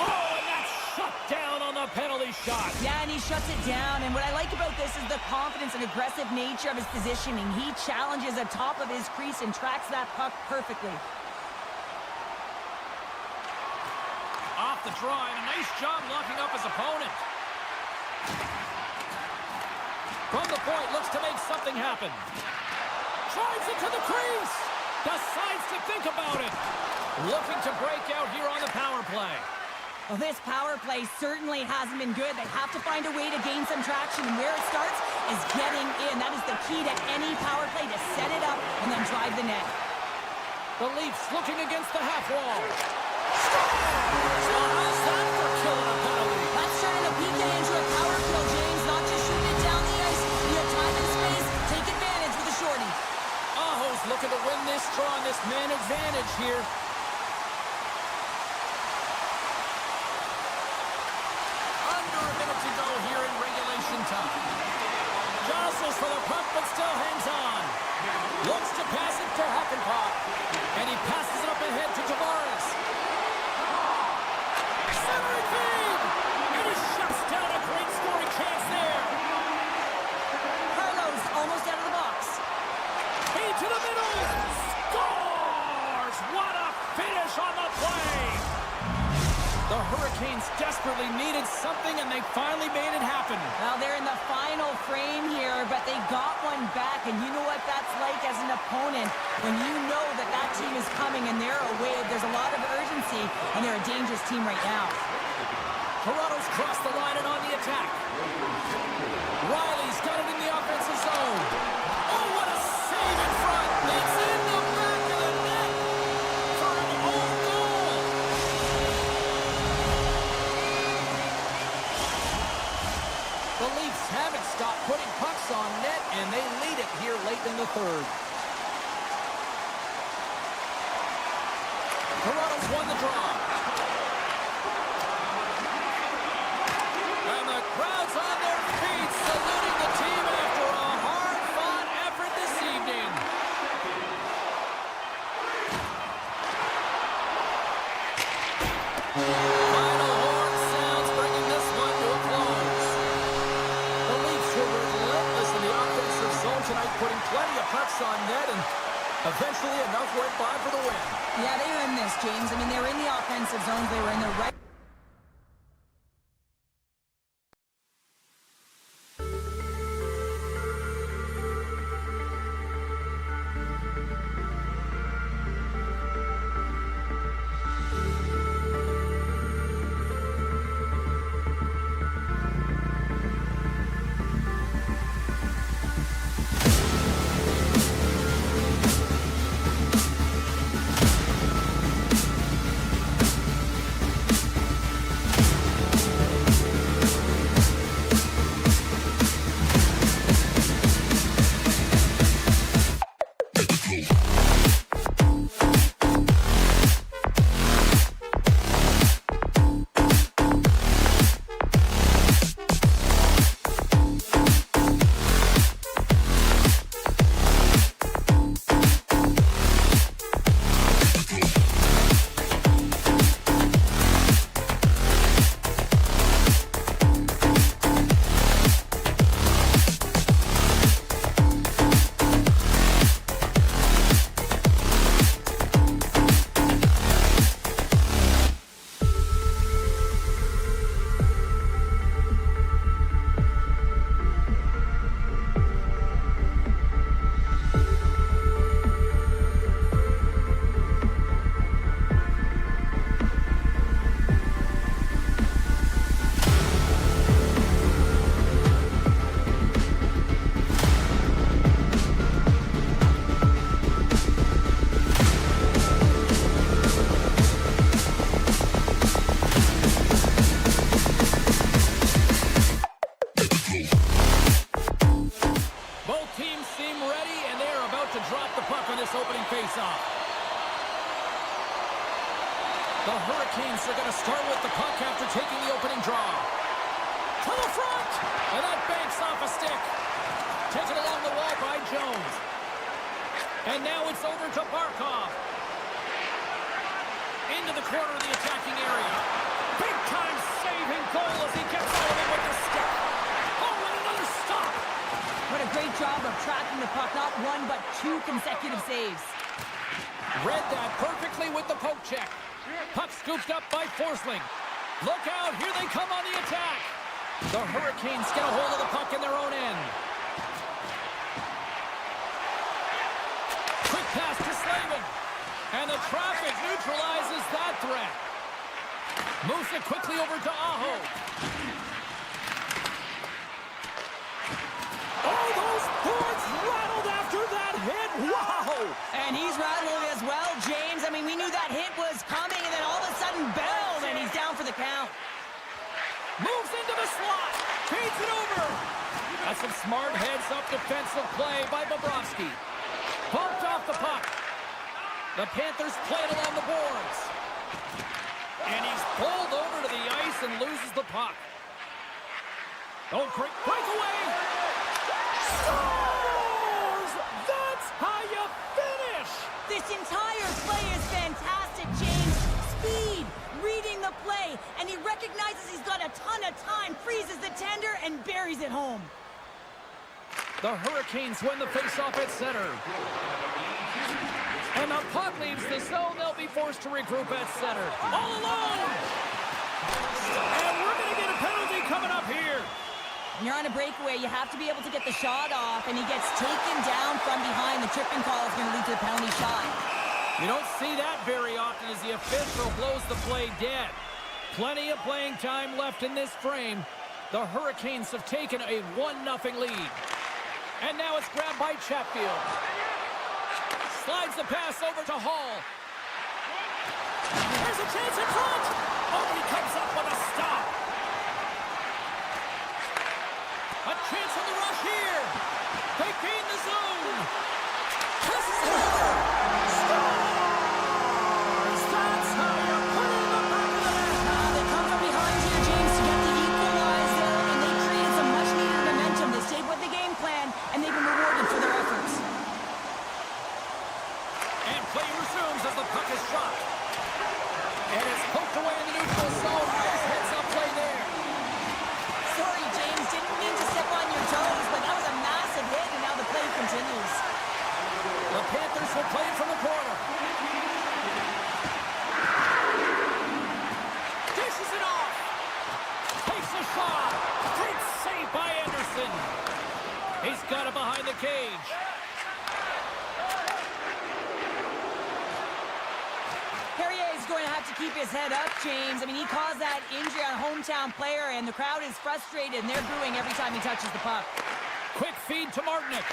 Oh, and that's shut down on the penalty shot. Yeah, and he shuts it down. And what I like about this is the confidence and aggressive nature of his positioning. He challenges the top of his crease and tracks that puck perfectly. Off the draw, and a nice job locking up his opponent. From the point, looks to make something happen. Drives it to the crease. Decides to think about it. Looking to break out here on the power play. Well, this power play certainly hasn't been good. They have to find a way to gain some traction, and where it starts is getting in. That is the key to any power play, to set it up and then drive the net. The Leafs looking against the half wall. Scores! So how's that for killing a penalty? That's turning a PK into a power kill, James. Not just shooting it down the ice. You have time and space. Take advantage with a shorty. Aho's looking to win this draw on this man advantage here. Under a minute to go here in regulation time. Jostles for the puck, but still hangs on. Looks to pass it to Hakanpää. And he passes it up ahead to Tavares. Centering feed! And he shuts down a great scoring chance there. Carlos almost out of the box. Feed to the middle! Scores! What a finish on the play! The Hurricanes desperately needed something, and they finally made it happen. Well, they're in the final frame here, but they got one back, and you know what that's like as an opponent when you know that that team is coming and they're away. There's a lot of urgency, and they're a dangerous team right now. Toronto's crossed the line and on the attack. Riley's got it in the offensive zone. Oh, what a save in front! It's in the back of the net for an own goal. The Leafs haven't stopped putting pucks on net, and they lead it here late in the third. Toronto's won the draw. And the crowd's on their feet, saluting the team after a hard-fought effort this evening. Final horn sounds, bringing this one to a close. The Leafs were relentless in the offensive zone tonight, putting plenty of pucks on net, and eventually enough went by for the win. Yeah, they were in this, James. I mean, they were in the offensive zones. They were in the right. The Hurricanes are going to start with the puck after taking the opening draw. To the front! And that banks off a stick. Taken along the wall by Jones. And now it's over to Barkov. Into the corner of the attacking area. Big time saving goal as he gets out of it with the stick. Oh, and another stop. What a great job of tracking the puck. Not one, but two consecutive saves. Read that perfectly with the poke check. Puck scooped up by Forsling. Look out, here they come on the attack. The Hurricanes get a hold of the puck in their own end. Quick pass to Slavin. And the traffic neutralizes that threat. Moves it quickly over to Aho. Oh, those boards rattled after that hit. Wow! And he's rattled as well, James. I mean, we knew that hit was coming, and then all of a sudden, belled, and he's down for the count. Moves into the slot. Feeds it over. That's some smart heads-up defensive play by Bobrovsky. Bumped off the puck. The Panthers play it along the boards. And he's pulled over to the ice and loses the puck. Oh, great breakaway. Scores! That's how you finish! This entire play is fantastic, James. Speed, reading the play, and he recognizes he's got a ton of time, freezes the tender, and buries it home. The Hurricanes win the faceoff at center. And the puck leaves the zone. They'll be forced to regroup at center. All alone! And we're going to get a penalty coming up here. When you're on a breakaway, you have to be able to get the shot off, and he gets taken down from behind. The tripping call is going to lead to the penalty shot. You don't see that very often as the official blows the play dead. Plenty of playing time left in this frame. The Hurricanes have taken a 1-0 lead. And now it's grabbed by Chatfield. Slides the pass over to Hall. There's a chance in front. Oh, he comes up with a stop. A chance on the rush here. They gain the zone. Passes it over. Scores! That's how you put it in the back of the net. They come from behind here, James, to get the equalizer, and they created some much-needed momentum. They stayed with the game plan, and they've been rewarded for their efforts. And play resumes as the puck is dropped. And it's poked away in the neutral zone. Nice heads-up play there. Sorry, James, didn't mean to step on your toes, but that was a massive hit, and now the play continues. The Panthers will play it from the corner. Dishes it off. Takes a shot. Great save by Anderson. He's got it behind the cage. Perrier's going to have to keep his head up, James. I mean, he caused that injury on a hometown player, and the crowd is frustrated, and they're booing every time he touches the puck. Quick feed to Martinick.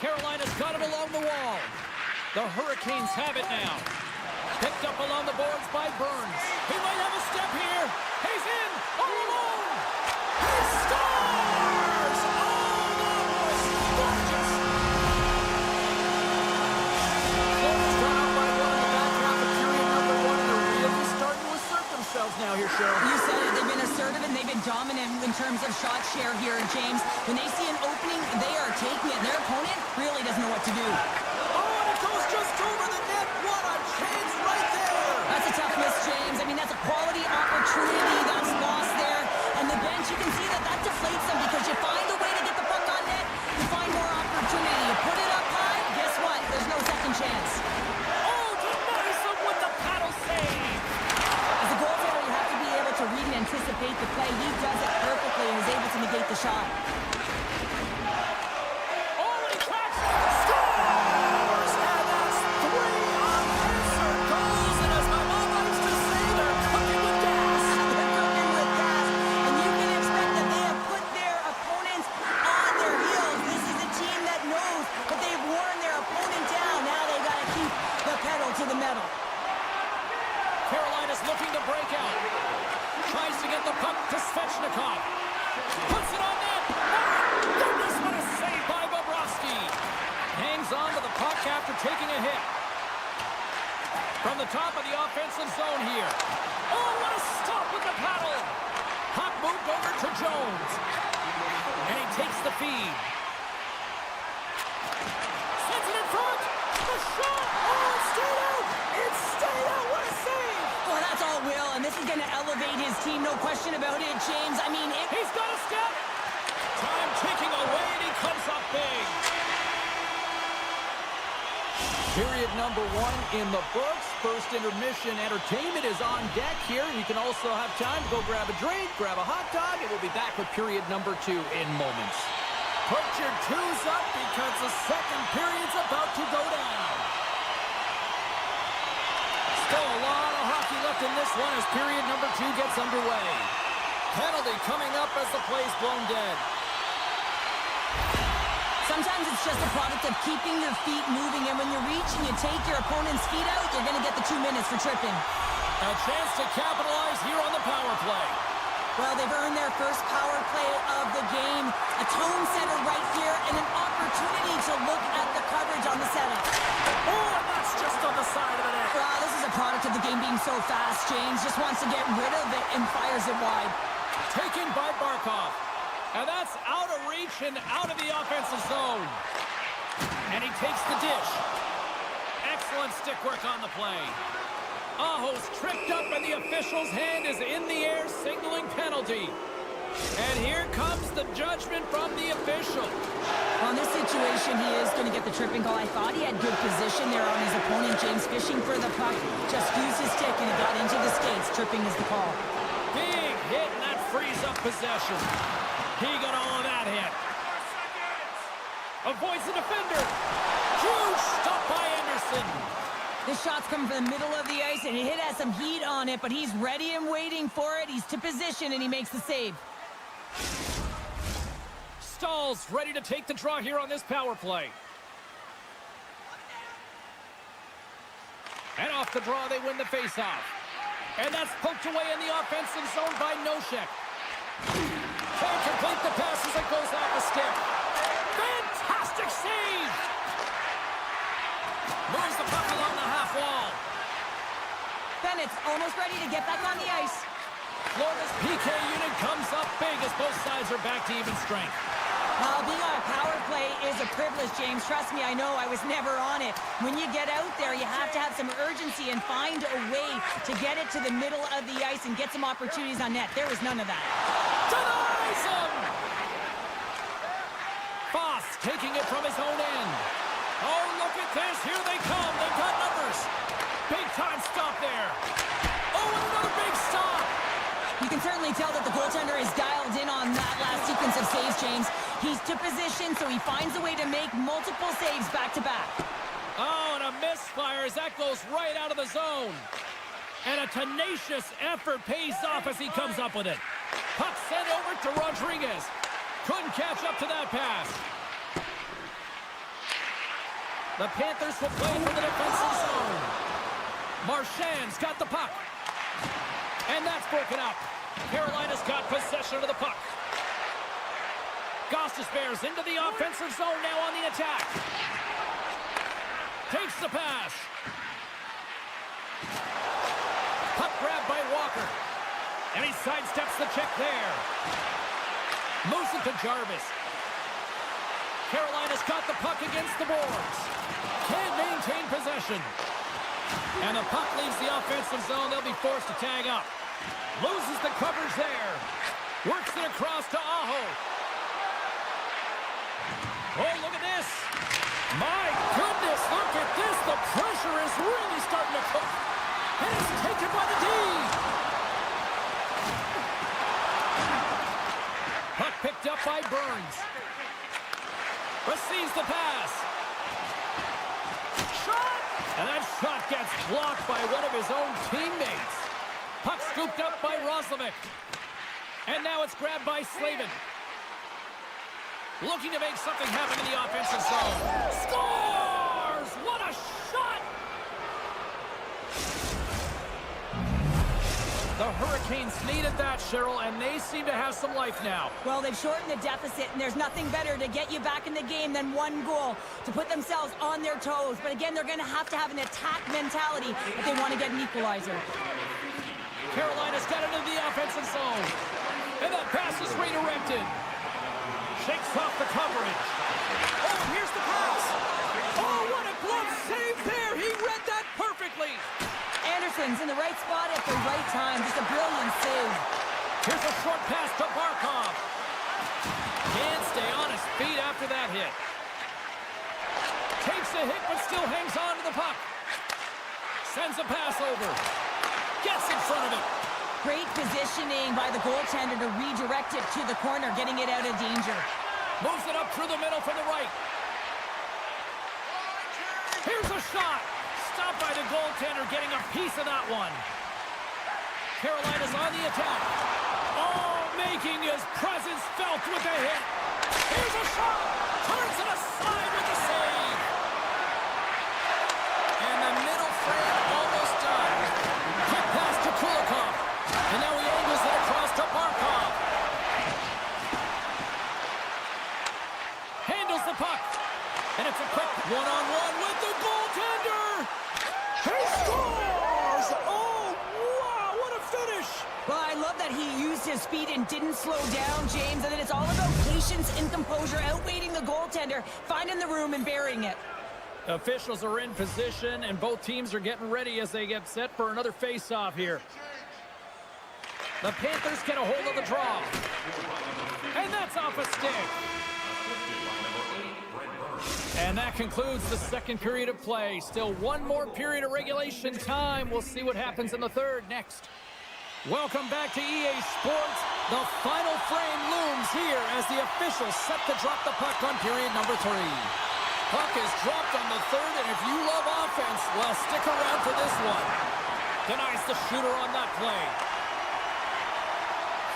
Carolina's got it along the wall. The Hurricanes have it now. Picked up along the boards by Burns. He might have a step here. He's in, all alone. He scores! Oh, that was gorgeous. Florida's gone up by one in the back half of period number 1, and they're really starting to assert themselves now here, Cheryl. You said it. They've been assertive, and they've been dominant in terms of shot share here, James. When they see an opening, they are taking it, and their opponent really doesn't know what to do. Oh, and it goes just over the net. What a chance right there. That's a tough miss, James. I mean, that's a quality opportunity that's lost there. And the bench, you can see that deflates them because you find a way to get the puck on net, you find more opportunity. You put it up high, guess what? There's no second chance. Oh, denies him with the paddle save. As a goaltender, you have to be able to read and anticipate the play. He does it perfectly and is able to negate the shot. To the metal. Carolina's looking to break out. Tries to get the puck to Svechnikov. Puts it on net. Oh, goodness, what a save by Bobrovsky. Hangs holds on to the puck after taking a hit. From the top of the offensive zone here. Oh, what a stop with the paddle! Puck moved over to Jones. And he takes the feed. Sends it in front. The shot! Oh, it stayed out! It stayed out! What a save! Well, that's all Will, and this is going to elevate his team, no question about it, James. I mean, He's got a step! Time ticking away, and he comes up big. Period number 1 in the books. First intermission entertainment is on deck here. You can also have time to go grab a drink, grab a hot dog, and we'll be back with period number 2 in moments. Put your twos up because the second period's about to go down. Still a lot of hockey left in this one as period number 2 gets underway. Penalty coming up as the play's blown dead. sometimes it's just a product of keeping your feet moving, and when you reach and you take your opponent's feet out, you're going to get the 2 minutes for tripping. A chance to capitalize here on the power play. Well, they've earned their first power play of the game. A tone setter right here and an opportunity to look at the coverage on the setup. Oh, and that's just on the side of the net. Wow, this is a product of the game being so fast. James just wants to get rid of it and fires it wide. Taken by Barkov. And that's out of reach and out of the offensive zone. And he takes the dish. Excellent stick work on the play. Aho's tripped up and the official's hand is in the air signaling penalty. And here comes the judgment from the official. On this situation, he is going to get the tripping call. I thought he had good position there on his opponent. James fishing for the puck. Just used his stick and he got into the skates. Tripping is the call. Big hit and that frees up possession. He got all of that hit. Avoids the defender. Huge stop by Anderson. This shot's coming from the middle of the ice, and it has some heat on it, but he's ready and waiting for it. He's to position, and he makes the save. Stahl's ready to take the draw here on this power play. And off the draw, they win the faceoff. And that's poked away in the offensive zone by Nosek. Can't complete the pass as it goes off the stick. Fantastic save! Moves the puck along the half wall. Bennett's almost ready to get back on the ice. Florida's PK unit comes up big as both sides are back to even strength. Being on a power play is a privilege, James. Trust me, I know. I was never on it. When you get out there, you have to have some urgency and find a way to get it to the middle of the ice and get some opportunities on net. There was none of that. Denies him! Foss taking it from his own end. Oh, look at this. Here they come. They've got numbers. Big time stop there. Oh, and another big stop. You can certainly tell that the goaltender is dialed in on that last sequence of saves, James. He's to position, so he finds a way to make multiple saves back-to-back. Oh, and a misfire as that goes right out of the zone. And a tenacious effort pays off as he comes up with it. Puck sent over to Rodriguez. Couldn't catch up to that pass. The Panthers will play for the defensive zone. Marchand's got the puck. And that's broken up. Carolina's got possession of the puck. Gostis bears into the offensive zone now on the attack. Takes the pass. Puck grabbed by Walker. And he sidesteps the check there. Moves it to Jarvis. Carolina's got the puck against the boards. Can't maintain possession. And the puck leaves the offensive zone. They'll be forced to tag up. Loses the coverage there. Works it across to Aho. Oh, look at this. My goodness, look at this. The pressure is really starting to cook. And it's taken by the D. Puck picked up by Burns. Receives the pass. Shot! And that shot gets blocked by one of his own teammates. Puck scooped up by Roslovic. And now it's grabbed by Slavin. Looking to make something happen in the offensive zone. Scores! What a shot! The Hurricanes needed that, Cheryl, and they seem to have some life now. Well, they've shortened the deficit, and there's nothing better to get you back in the game than one goal to put themselves on their toes. But again, they're going to have an attack mentality if they want to get an equalizer. Carolina's got it into the offensive zone. And that pass is redirected. Shakes off the coverage. Oh, here's the pass. Oh, what a glove save there. He read that perfectly. Anderson's in the right spot at the right time. Just a brilliant save. Here's a short pass to Barkov. Can't stay on his feet after that hit. Takes a hit, but still hangs on to the puck. Sends a pass over. Gets in front of it. Great positioning by the goaltender to redirect it to the corner, getting it out of danger. Moves it up through the middle for the right. Here's a shot. Stopped by the goaltender, getting a piece of that one. Carolina's on the attack. Oh, making his presence felt with a hit. Here's a shot. Turns it aside with the save. And the middle frame almost done. Quick pass to Kulikov. And now he angles it across to Barkov. Handles the puck. And it's a quick one-on-one with the goaltender. He scores! Oh, wow, what a finish! Well, I love that he used his speed and didn't slow down, James. And then it's all about patience and composure, outweighing the goaltender, finding the room and burying it. Officials are in position, and both teams are getting ready as they get set for another face-off here. The Panthers get a hold of the draw. And that's off a stick. And that concludes the second period of play. Still one more period of regulation time. We'll see what happens in the third next. Welcome back to EA Sports. The final frame looms here as the officials set to drop the puck on period number 3. Puck is dropped on the third, and if you love offense, well, stick around for this one. Denies the shooter on that play.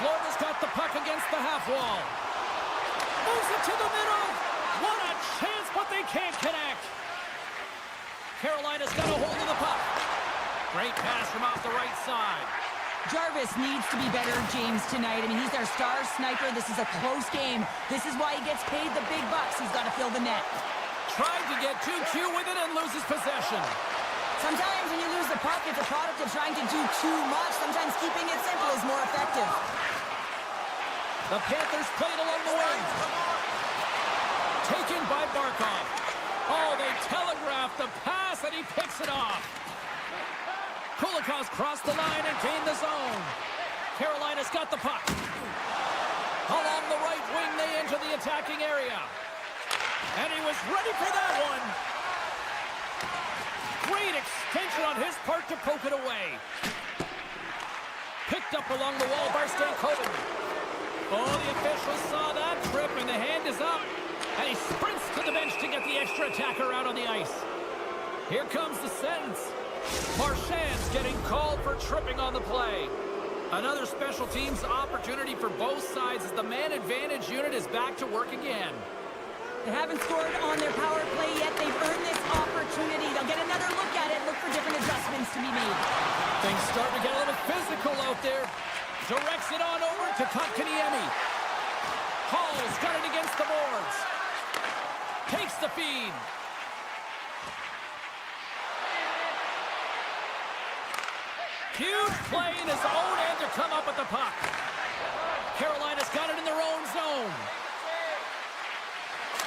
Florida's got the puck against the half wall. Moves it to the middle. What a chance, but they can't connect. Carolina's got a hold of the puck. Great pass from off the right side. Jarvis needs to be better, James, tonight. I mean, he's their star sniper. This is a close game. This is why he gets paid the big bucks. He's got to fill the net. Tried to get too cute with it and loses possession. Sometimes when you lose the puck, it's a product of trying to do too much. Sometimes keeping it simple is more effective. The Panthers played along the wing. Taken by Barkov. Oh, they telegraphed the pass, and he picks it off. Kulikov's crossed the line and gained the zone. Carolina's got the puck. Along the right wing, they enter the attacking area. And he was ready for that one. Great extension on his part to poke it away. Picked up along the wall by Stankoven. Oh, the officials saw that trip, and the hand is up. And he sprints to the bench to get the extra attacker out on the ice. Here comes the sentence. Marchand's getting called for tripping on the play. Another special teams opportunity for both sides as the man advantage unit is back to work again. They haven't scored on their power play yet. They've earned this opportunity. They'll get another look at it, look for different adjustments to be made. Things start to get a little physical out there. Directs it on over to Kotkaniemi. Hall's got it against the boards. Takes the feed. Huge play in his own end to come up with the puck. Carolina's got it in their own zone.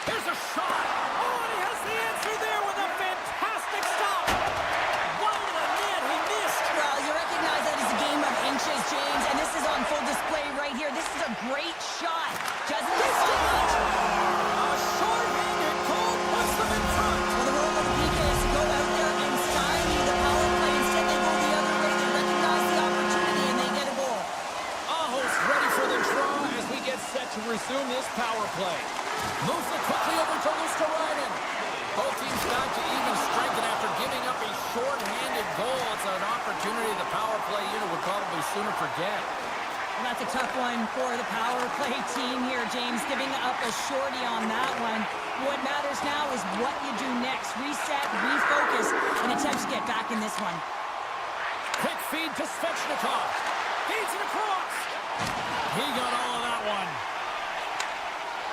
Here's a shot. Oh, and he has the answer there with a fantastic stop. Wide of the net, he missed. Well, you recognize that it's a game of inches, James, and this is on full display right here. This is a great shot. Doesn't define much. A short-handed goal puts them in front. Well, the role of the PK is to go out there and stymie the power play. Instead, they go the other way. They recognize the opportunity, and they get a goal. Aho's ready for the draw as we get set to resume this power play. Moves it quickly over to Luskarainen. Both teams back to even strength, and after giving up a short-handed goal, it's an opportunity the power play unit would probably sooner forget. Well, that's a tough one for the power play team here, James, giving up a shorty on that one. What matters now is what you do next. Reset, refocus, and attempt to get back in this one. Quick feed to Svechnikov. Feeds it across. He got all of that one.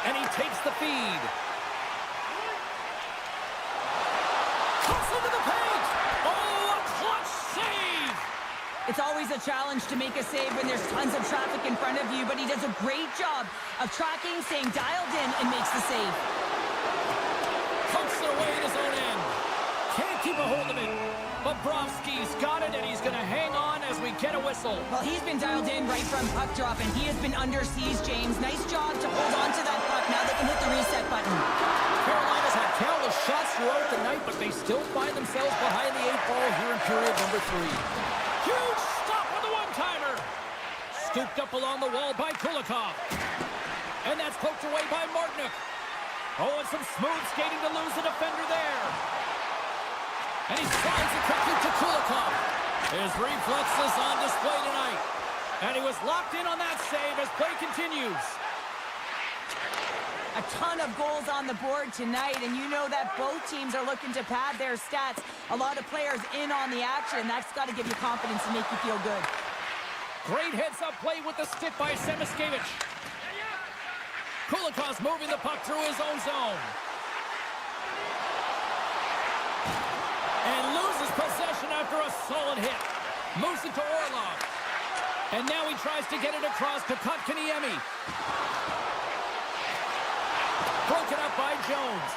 And he takes the feed. Cuts into the paint. Oh, a clutch save. It's always a challenge to make a save when there's tons of traffic in front of you, but he does a great job of tracking, staying dialed in, and makes the save. Pumps it away in his own end. Can't keep a hold of it. Bobrovsky's got it, and he's going to hang on as we get a whistle. Well, he's been dialed in right from puck drop, and he has been under siege, James. Nice job to hold on to that puck. Now they can hit the reset button. Carolina's had countless shots throughout the night, but they still find themselves behind the 8 ball here in period number 3. Huge stop with the one-timer. Scooped up along the wall by Kulikov. And that's poked away by Martinook. Oh, and some smooth skating to lose the defender there. And he slides it quickly to Kulikov. His reflexes on display tonight. And he was locked in on that save as play continues. A ton of goals on the board tonight, and you know that both teams are looking to pad their stats. A lot of players in on the action. That's got to give you confidence and make you feel good. Great heads-up play with the stick by Semiskevich. Kulikov's moving the puck through his own zone. And loses possession after a solid hit. Moves it to Orlov. And now he tries to get it across to Kotkaniemi. Broken up by Jones.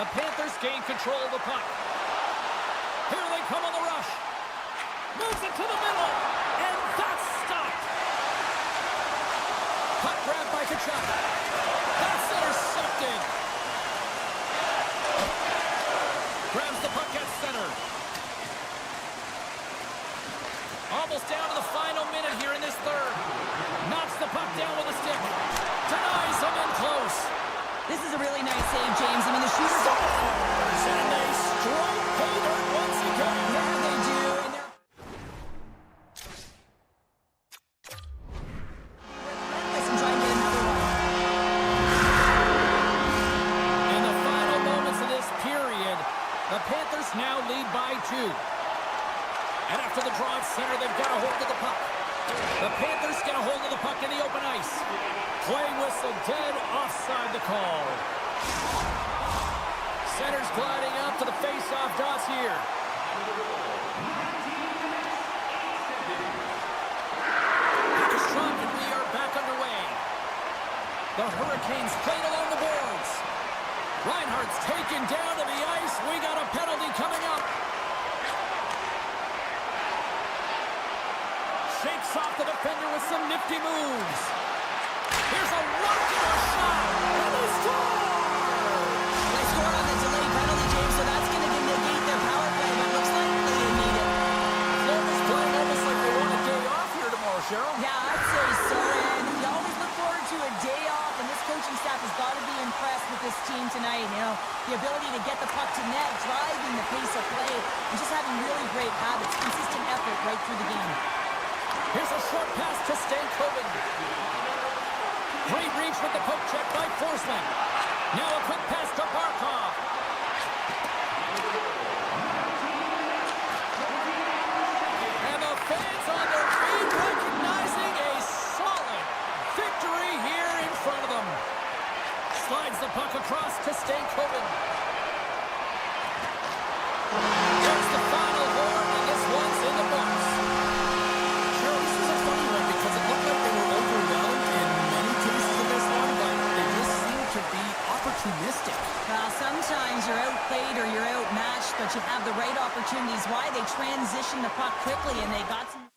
The Panthers gain control of the puck. Here they come on the rush. Moves it to the middle. And that's stopped. Puck grabbed by Kachuk. That's intercepted. Grabs the puck at center. Almost down to the final minute here in this third. Knocks the puck down with a stick. Denies him in close. This is a really nice save, James. I mean, the shooters are... And they strike pay dirt once again. Yeah, they do. And they're... Let's try and get another one. In the final moments of this period, the Panthers now lead by 2. And after the draw at center, they've got a hold of the puck. The Panthers get a hold of the puck in the open ice. Play whistle dead, offside the call. Center's gliding up to the face-off dots here. Puck is dropped and we are back underway. The Hurricanes played along the boards. Reinhardt's taken down to the ice. We got a penalty coming up. Shakes off the defender with some nifty moves. Here's a rocket shot, and they score! They scored on the delayed penalty, James, so that's going to negate their power play, but it looks like they didn't need it. Florida's playing almost like they want a day off here tomorrow, Cheryl. Yeah, I'd say so, and we always look forward to a day off, and this coaching staff has got to be impressed with this team tonight. You know, the ability to get the puck to net, driving the pace of play, and just having really great habits, consistent effort right through the game. Here's a short pass to Stankoven. Great reach with the poke check by Forsman. Now a quick pass to Barkov. And the fans on their feet recognizing a solid victory here in front of them. Slides the puck across to Stankoven. There's the final horn, and this one's in the books. Cheryl, this is a funny one because it looked like they were overwhelmed in many cases in this one, but they just seem to be opportunistic. Well, sometimes you're outplayed or you're outmatched, but you have the right opportunities. Why? They transition the puck quickly, and they got some...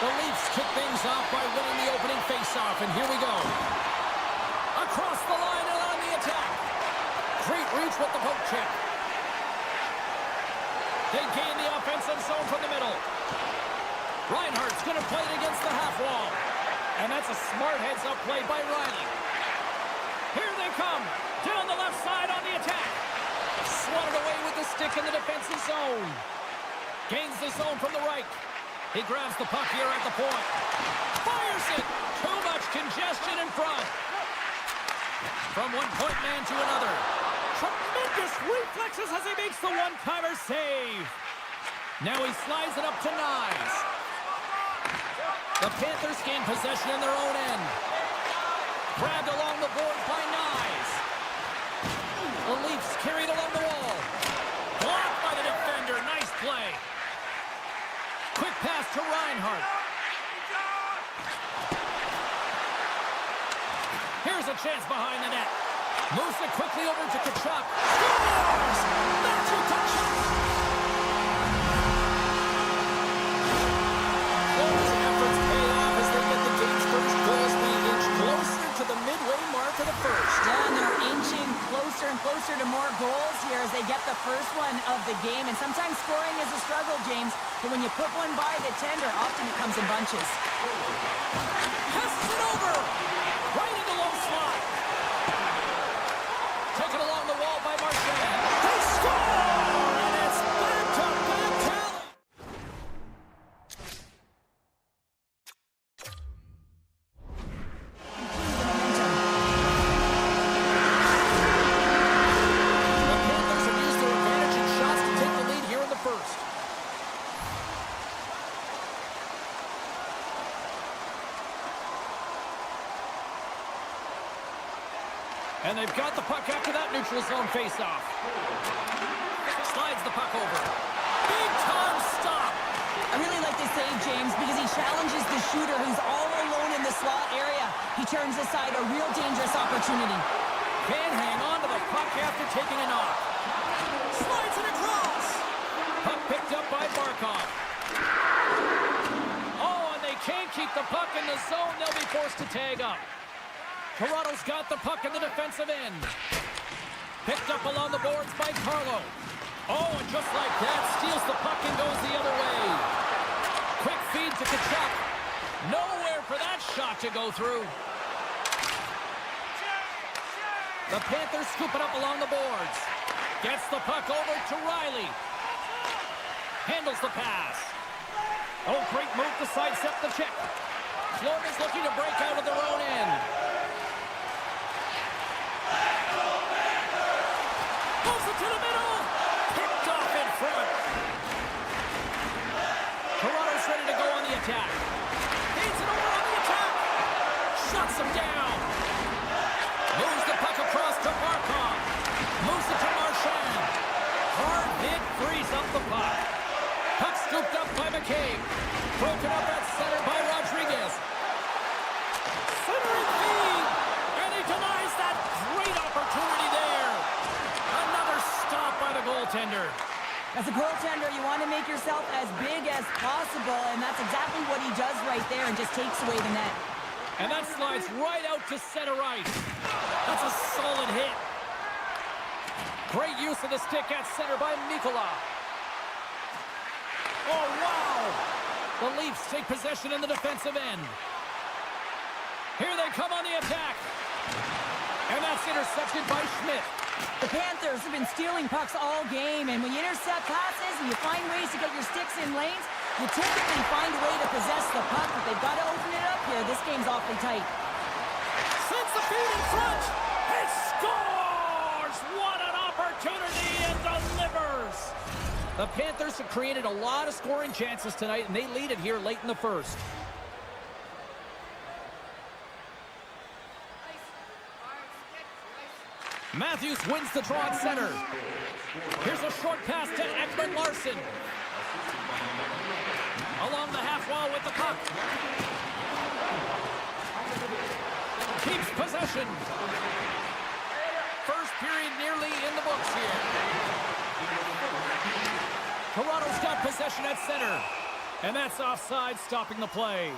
The Leafs kick things off by winning the opening faceoff, and here we go. Across the line and on the attack. Great reach with the poke check. They gain the offensive zone from the middle. Reinhardt's going to play it against the half wall. And that's a smart heads-up play by Riley. Here they come. Down the left side on the attack. Swatted away with the stick in the defensive zone. Gains the zone from the right. He grabs the puck here at the point. Fires it. Too much congestion in front. From one point man to another. Tremendous reflexes as he makes the one-timer save. Now he slides it up to Nyes. The Panthers gain possession in their own end. Grabbed along the boards by Nyes. The Leafs carried along the wall. Blocked by the defender. Nice play. Quick pass to Reinhardt. Here's a chance behind the net. Moves it quickly over to Tkachuk. Scores! Matthew Tkachuk! Those efforts pay off as they get the game's first goals being inched closer to the midway mark of the first. Yeah, and they're inching closer and closer to more goals here as they get the first one of the game. And sometimes scoring is a struggle, James. But when you put one by the tender, often it comes in bunches. Passes it over! Right in the low slot. Taken along the wall by Marchand. They score! And it's back-to-back tally! The Panthers have used their advantage in shots to take the lead here in the first. And they've got the puck after that neutral zone faceoff. Slides the puck over. Big time stop. I really like this save, James, because he challenges the shooter who's all alone in the slot area. He turns aside a real dangerous opportunity. Can't hang on to the puck after taking a knock. Slides it across. Puck picked up by Barkov. Oh, and they can't keep the puck in the zone. They'll be forced to tag up. Toronto's got the puck in the defensive end. Picked up along the boards by Carlo. Oh, and just like that, steals the puck and goes the other way. Quick feed to Tkachuk. Nowhere for that shot to go through. The Panthers scoop it up along the boards. Gets the puck over to Riley. Handles the pass. Oh, great move to sidestep the check. Florida's looking to break out of their own end. Pulls it to the middle. Picked off in front. Toronto's ready to go on the attack. Needs it over on the attack. Shuts him down. Moves the puck across to Barkov. Moves it to Marchand. Hard hit frees up the puck. Puck scooped up by McCabe. Broken up at center by Rodriguez. Centering feed. And he denies that great opportunity there. Another stop by the goaltender. As a goaltender, you want to make yourself as big as possible, and that's exactly what he does right there and just takes away the net. And that slides right out to center ice. That's a solid hit. Great use of the stick at center by Mikkola. Oh, wow! The Leafs take possession in the defensive end. Here they come on the attack. And that's intercepted by Schmidt. The Panthers have been stealing pucks all game, and when you intercept passes and you find ways to get your sticks in lanes, you typically find a way to possess the puck, but they've got to open it up here. This game's awfully tight. Sends the feed in front. He scores! What an opportunity, and delivers! The Panthers have created a lot of scoring chances tonight, and they lead it here late in the first. Matthews wins the draw at center. Here's a short pass to Ekman Larsson. Along the half wall with the puck. Keeps possession. First period nearly in the books here. Toronto's got possession at center. And that's offside, stopping the play.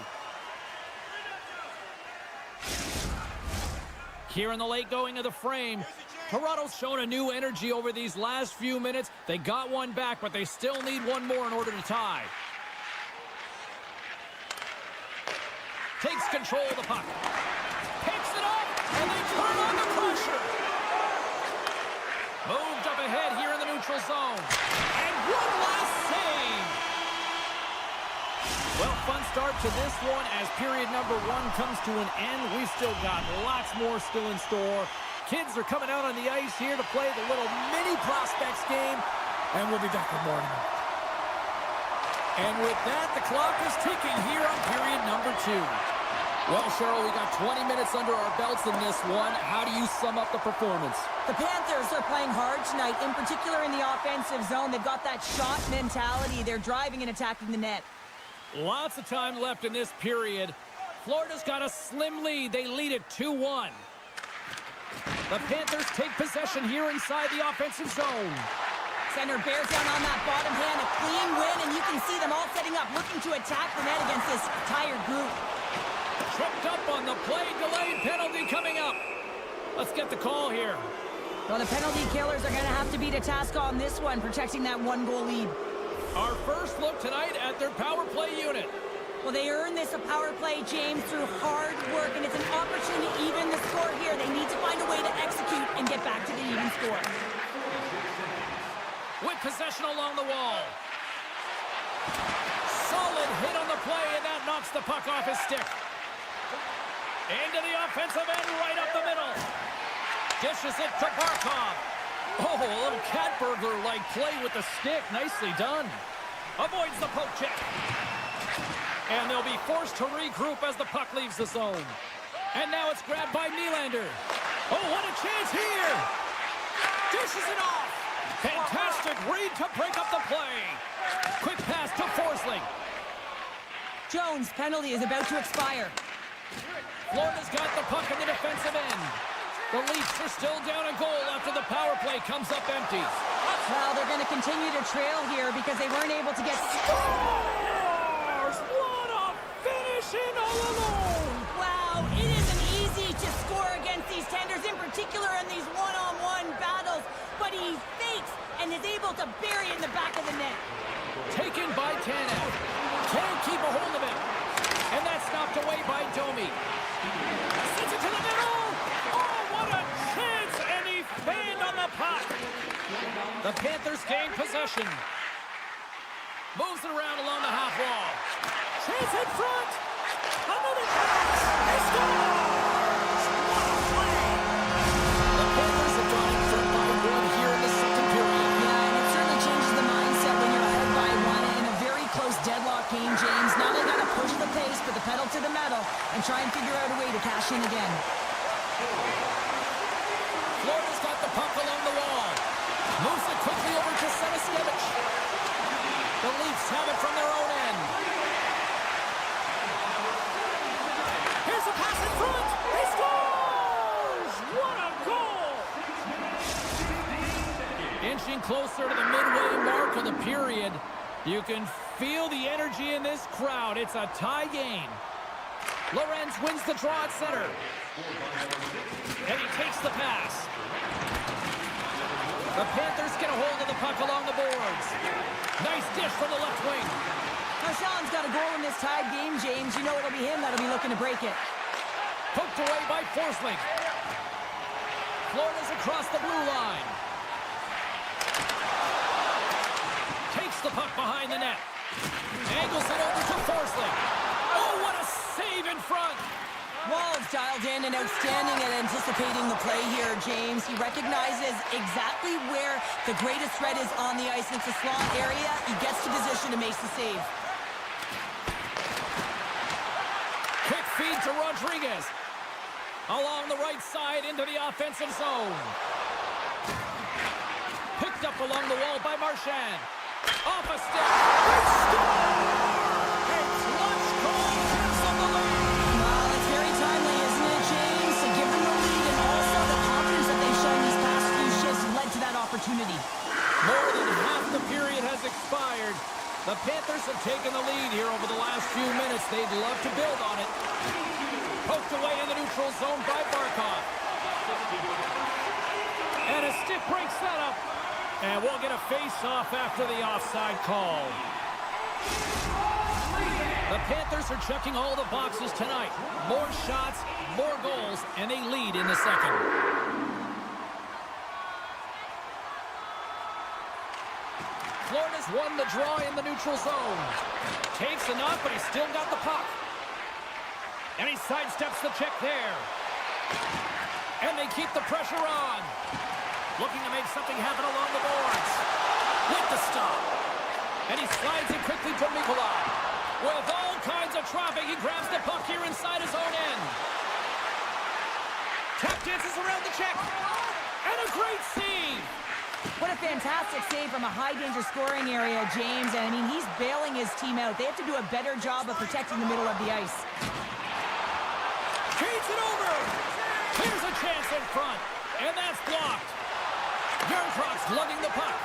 Here in the late going of the frame, Toronto's shown a new energy over these last few minutes. They got one back, but they still need one more in order to tie. Takes control of the puck. Picks it up, and they turn on the pressure. Moved up ahead here in the neutral zone. And one last save. Well, fun start to this one as period number 1 comes to an end. We've still got lots more still in store. Kids are coming out on the ice here to play the little mini prospects game, and we'll be back with more. And with that, the clock is ticking here on period number 2. Well, Cheryl, we got 20 minutes under our belts in this one. How do you sum up the performance? The Panthers are playing hard tonight, in particular in the offensive zone. They've got that shot mentality. They're driving and attacking the net. Lots of time left in this period. Florida's got a slim lead. They lead it 2-1. The Panthers take possession here inside the offensive zone. Center bears down on that bottom hand, a clean win, and you can see them all setting up, looking to attack the net against this tired group. Tripped up on the play, delayed penalty coming up. Let's get the call here. Well, the penalty killers are going to have to beat a task on this one, protecting that 1-goal lead. Our first look tonight at their power play unit. Well, they earn this a power play, James, through hard work, and it's an opportunity to even the score here. They need to find a way to execute and get back to the even score. With possession along the wall. Solid hit on the play, and that knocks the puck off his stick. Into the offensive end, right up the middle. Dishes it to Barkov. Oh, a little cat burglar-like play with the stick. Nicely done. Avoids the poke check. And they'll be forced to regroup as the puck leaves the zone. And now it's grabbed by Nylander. Oh, what a chance here. Dishes it off. Fantastic read to break up the play. Quick pass to Forsling. Jones' penalty is about to expire. Florida's got the puck in the defensive end. The Leafs are still down a goal after the power play comes up empty. Well, they're going to continue to trail here because they weren't able to get... Scores! What a finish in all alone! Wow, it isn't easy to score against these tenders, in particular in these one-on-one battles, but he fakes and is able to bury it in the back of the net. Taken by Tanev. Can't keep a hold of it. And that's knocked away by Domi. Sends it to the middle. Oh, what a chance! And he fanned on the puck. The Panthers gain possession. Moves it around along the half wall. Chance in front. Another pass. He scores! What a play! The Panthers have gone in front by 1 here in the second period. Yeah, and it certainly changes the mindset when you're ahead by 1 in a very close deadlock game, James. Now they got to push the pace, put the pedal to the metal, and try and figure out a way to cash in again. Florida's got the puck along the wall. Moves it quickly over to Seniskevich. The Leafs have it from their own end. Here's a pass in front. He scores! What a goal! Inching closer to the midway mark of the period. You can feel the energy in this crowd. It's a tie game. Lorenz wins the draw at center. And he takes the pass. The Panthers get a hold of the puck along the boards. Nice dish from the left wing. Marchand's got a goal in this tied game, James. You know it'll be him that'll be looking to break it. Poked away by Forsling. Florida's across the blue line. Takes the puck behind the net. Angles it over to Forsling. Oh, what a save in front. Wall's dialed in and outstanding at anticipating the play here, James. He recognizes exactly where the greatest threat is on the ice. It's a slot area. He gets to position and makes the save. Quick feed to Rodriguez. Along the right side into the offensive zone. Picked up along the wall by Marchand. Off a stick. It's lunch call. Pass on the lane. Well, it's very timely, isn't it, James? To give them the lead and also the confidence that they've shown these past few shifts led to that opportunity. More than half the period has expired. The Panthers have taken the lead here. they'd love to build on it. Poked away in the neutral zone by Barkov. And a stiff break setup. And we'll get a face-off after the offside call. The Panthers are checking all the boxes tonight. More shots, more goals, and they lead in the second. Florida's won the draw in the neutral zone. Takes a knock, but he's still got the puck. And he sidesteps the check there. And they keep the pressure on. Looking to make something happen along the boards. With the stop. And he slides it quickly to Nikolai. With all kinds of traffic, he grabs the puck here inside his own end. Tap dances around the check. And a great save. What a fantastic save from a high-danger scoring area, James. And, I mean, he's bailing his team out. They have to do a better job of protecting the middle of the ice. Feeds it over. Here's a chance in front. And that's blocked. Yarncroft's lugging the puck.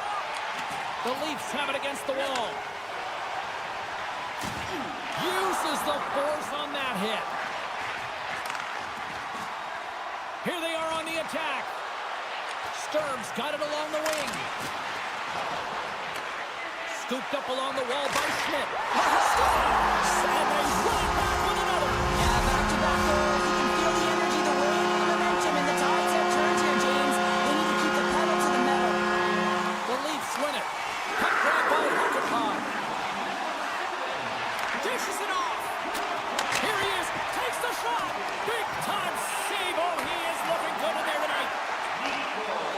The Leafs have it against the wall. Uses the force on that hit. Here they are on the attack. Sturm's got it along the wing. Scooped up along the wall by Schmidt. And they run it back with another. Yeah, back-to-back goals. You can feel the energy, the wave, the momentum, and the tides have turned here, James. They need to keep the pedal to the metal. The Leafs win it. Puck grab by Huckapah. Dishes it off. Here he is. Takes the shot. Big time save. Oh, he is looking good in there tonight.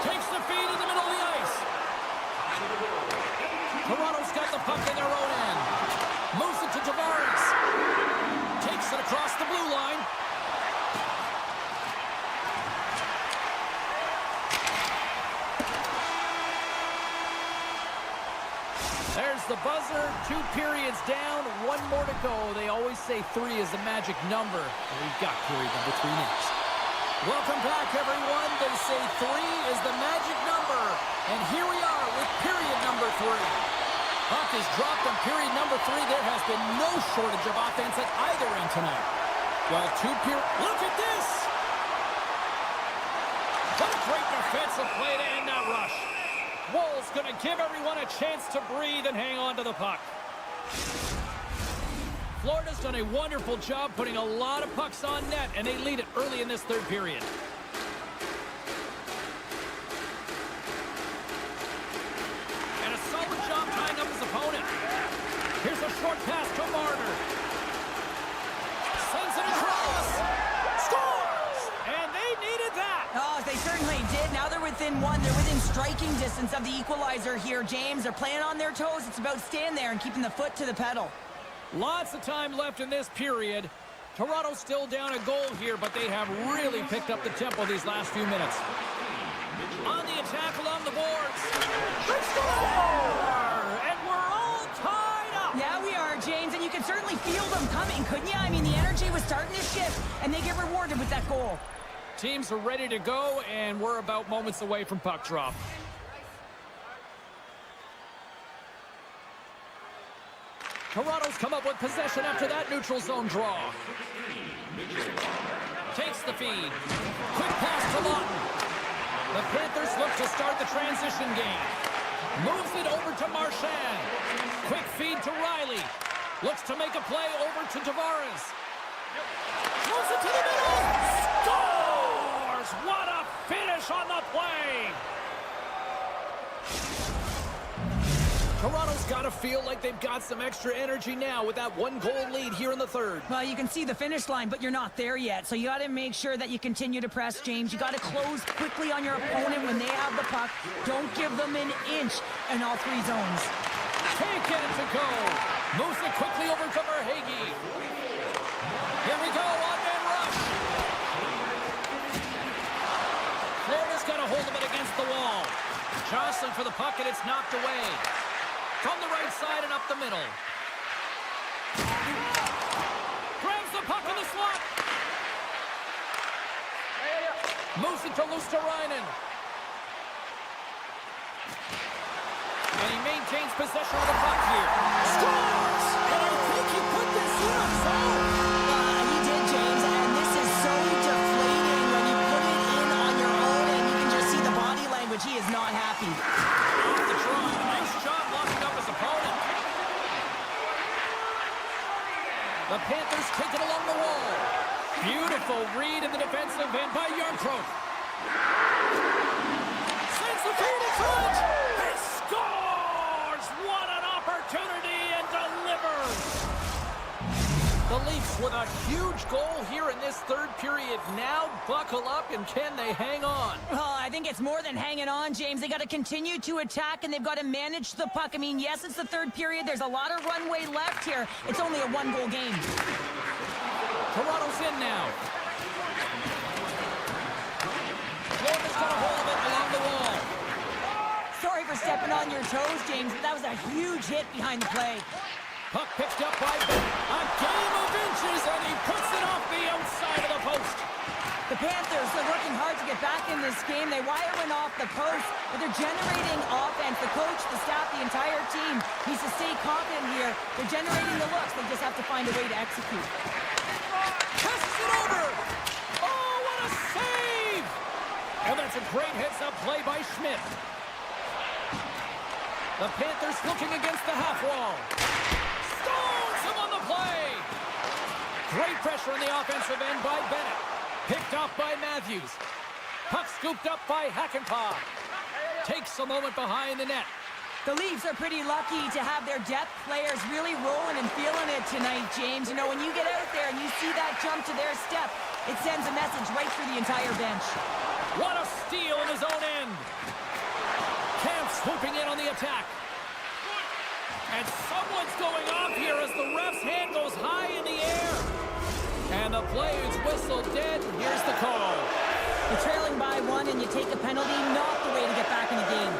Takes the feed in the middle of the ice. Toronto's got the puck in their own end. Moves it to Tavares. Takes it across the blue line. There's the buzzer. 2 periods down. 1 more to go. They always say 3 is the magic number. We've got period number 3 next. Welcome back, everyone. They say 3 is the magic number. And here we are with period number 3. Puck is dropped on period number 3. There has been no shortage of offense at either end tonight. Well, 2 periods. Look at this! What a great defensive play to end that rush. Woll's going to give everyone a chance to breathe and hang on to the puck. Florida's done a wonderful job putting a lot of pucks on net, and they lead it early in this 3rd period. And a solid job tying up his opponent. Here's a short pass to Marner. Sends it across. Scores! And they needed that. Oh, they certainly did. Now they're within 1. They're within striking distance of the equalizer here, James. They're playing on their toes. It's about staying there and keeping the foot to the pedal. Lots of time left in this period. Toronto's still down a goal here, but they have really picked up the tempo these last few minutes. On the attack along the boards. They score! And we're all tied up. Yeah, we are, James, and you can certainly feel them coming, couldn't you? I mean, the energy was starting to shift, and they get rewarded with that goal. Teams are ready to go, and we're about moments away from puck drop. Toronto's come up with possession after that neutral zone draw. Takes the feed. Quick pass to Lawton. The Panthers look to start the transition game. Moves it over to Marchand. Quick feed to Riley. Looks to make a play over to Tavares. Moves it to the middle. Scores! What a finish on the play! Toronto's got to feel like they've got some extra energy now with that 1-goal lead here in the 3rd. Well, you can see the finish line, but you're not there yet. So you got to make sure that you continue to press, James. You got to close quickly on your opponent when they have the puck. Don't give them an inch in all 3 zones. Taken to go. Moves it quickly over to Verhaeghe. Here we go, one-man rush. Florida's got a hold of it against the wall. Jostling for the puck, and it's knocked away. From the right side and up the middle. Grabs the puck in the slot. Moves it to Luosterainen. And he maintains possession of the puck here. Scores! And I think he put this in his zone. Careful read in the defensive end by Yarncroke. Sends the feed in front. He scores! What an opportunity, and delivers! The Leafs with a huge goal here in this third period. Now buckle up, and can they hang on? Oh, I think it's more than hanging on, James. They got to continue to attack, and they've got to manage the puck. I mean, yes, it's the third period. There's a lot of runway left here. It's only a one-goal game. Toronto's in now. Florida's got a hold of it along the wall. Sorry for stepping on your toes, James, but that was a huge hit behind the play. Puck picked up by Ben. A game of inches, and he puts it off the outside of the post. The Panthers are working hard to get back in this game. They wire one off the post, but they're generating offense. The coach, the staff, the entire team needs to stay confident here. They're generating the looks. They just have to find a way to execute. Passes it over. Oh, what a save! And that's a great heads-up play by Schmidt. The Panthers looking against the half wall. Stones him on the play. Great pressure on the offensive end by Bennett. Picked off by Matthews. Puck scooped up by Hakanpää. Takes a moment behind the net. The Leafs are pretty lucky to have their depth players really rolling and feeling it tonight, James. You know, when you get out there and you see that jump to their step, it sends a message right through the entire bench. What a steal in his own end. Camp swooping in on the attack. And someone's going off here as the ref's hand goes high in the air. And the play is whistled dead. Here's the call. You're trailing by one and you take a penalty, not the way to get back in the game.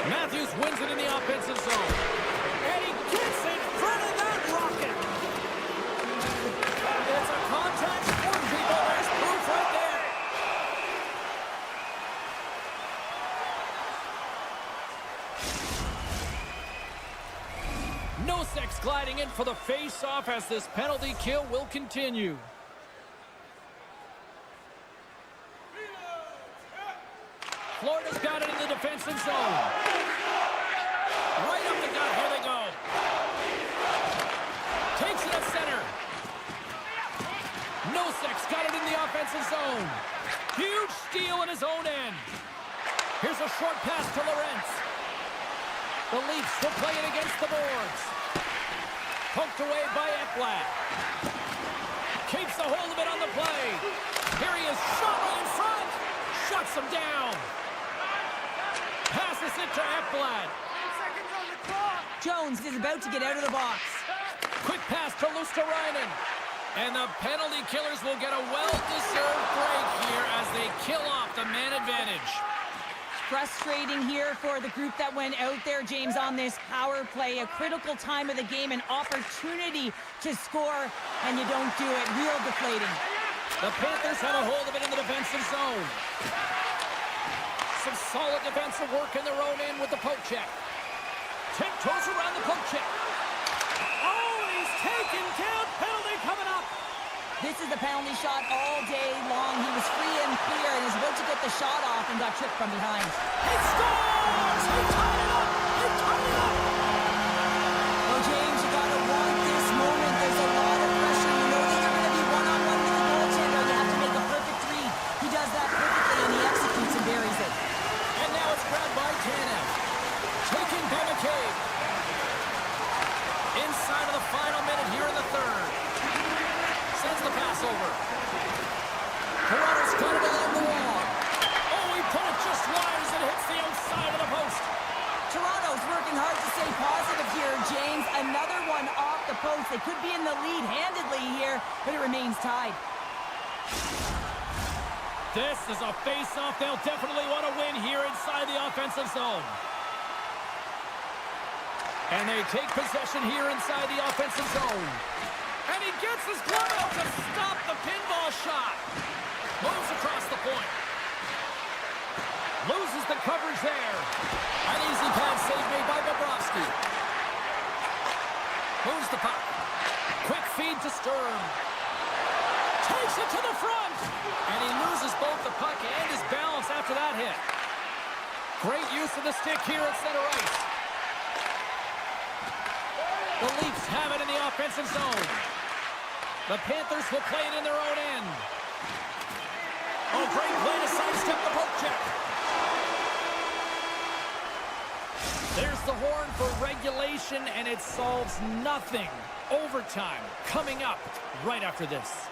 Matthews wins it in the offensive zone. And he gets in front of that rocket. It's a contact sport, people. There's proof right there. Nosek gliding in for the face-off as this penalty kill will continue. Florida's got it in the defensive zone. Right up the gut. Here they go. Takes it at center. Nosek's got it in the offensive zone. Huge steal in his own end. Here's a short pass to Lorentz. The Leafs will play it against the boards. Poked away by Ekblad. Keeps a hold of it on the play. Here he is, shot right in front. Shuts him down. Passes it to Ekblad. Jones is about to get out of the box. Quick pass to Luosterainen. And the penalty killers will get a well-deserved break here as they kill off the man advantage. Frustrating here for the group that went out there, James, on this power play. A critical time of the game, an opportunity to score, and you don't do it. Real deflating. The Panthers have a hold of it in the defensive zone. Some solid defensive work in their own end with the poke check. Tiptoes around the poke check. Oh, he's taken down. Penalty coming up. This is the penalty shot all day long. He was free and clear and is about to get the shot off and got tripped from behind. He scores! He tied it up! He tied it up! Well, James, you got to want this moment. There's a lot of pressure. You know that you're going to be one-on-one with the goaltender. You have to make a perfect read. He does that perfectly, and he executes and buries it. And now it's grabbed by Tanev. Taken by McCabe. Inside of the final minute here in the third. Sends the pass over. Toronto's got it along the wall. Oh, he put it just wide as it hits the outside of the post. Toronto's working hard to stay positive here, James. Another one off the post. They could be in the lead handedly here, but it remains tied. This is a face-off they'll definitely want to win here inside the offensive zone. And they take possession here inside the offensive zone. And he gets his glove out to stop the pinball shot. Moves across the point. Loses the coverage there. An easy pad save made by Bobrovsky. Moves the puck. Quick feed to Sturm. Takes it to the front. And he loses both the puck and his balance after that hit. Great use of the stick here at center ice. The Leafs have it in the offensive zone. The Panthers will play it in their own end. Oh, great play to sidestep the poke check. There's the horn for regulation, and it solves nothing. Overtime coming up right after this.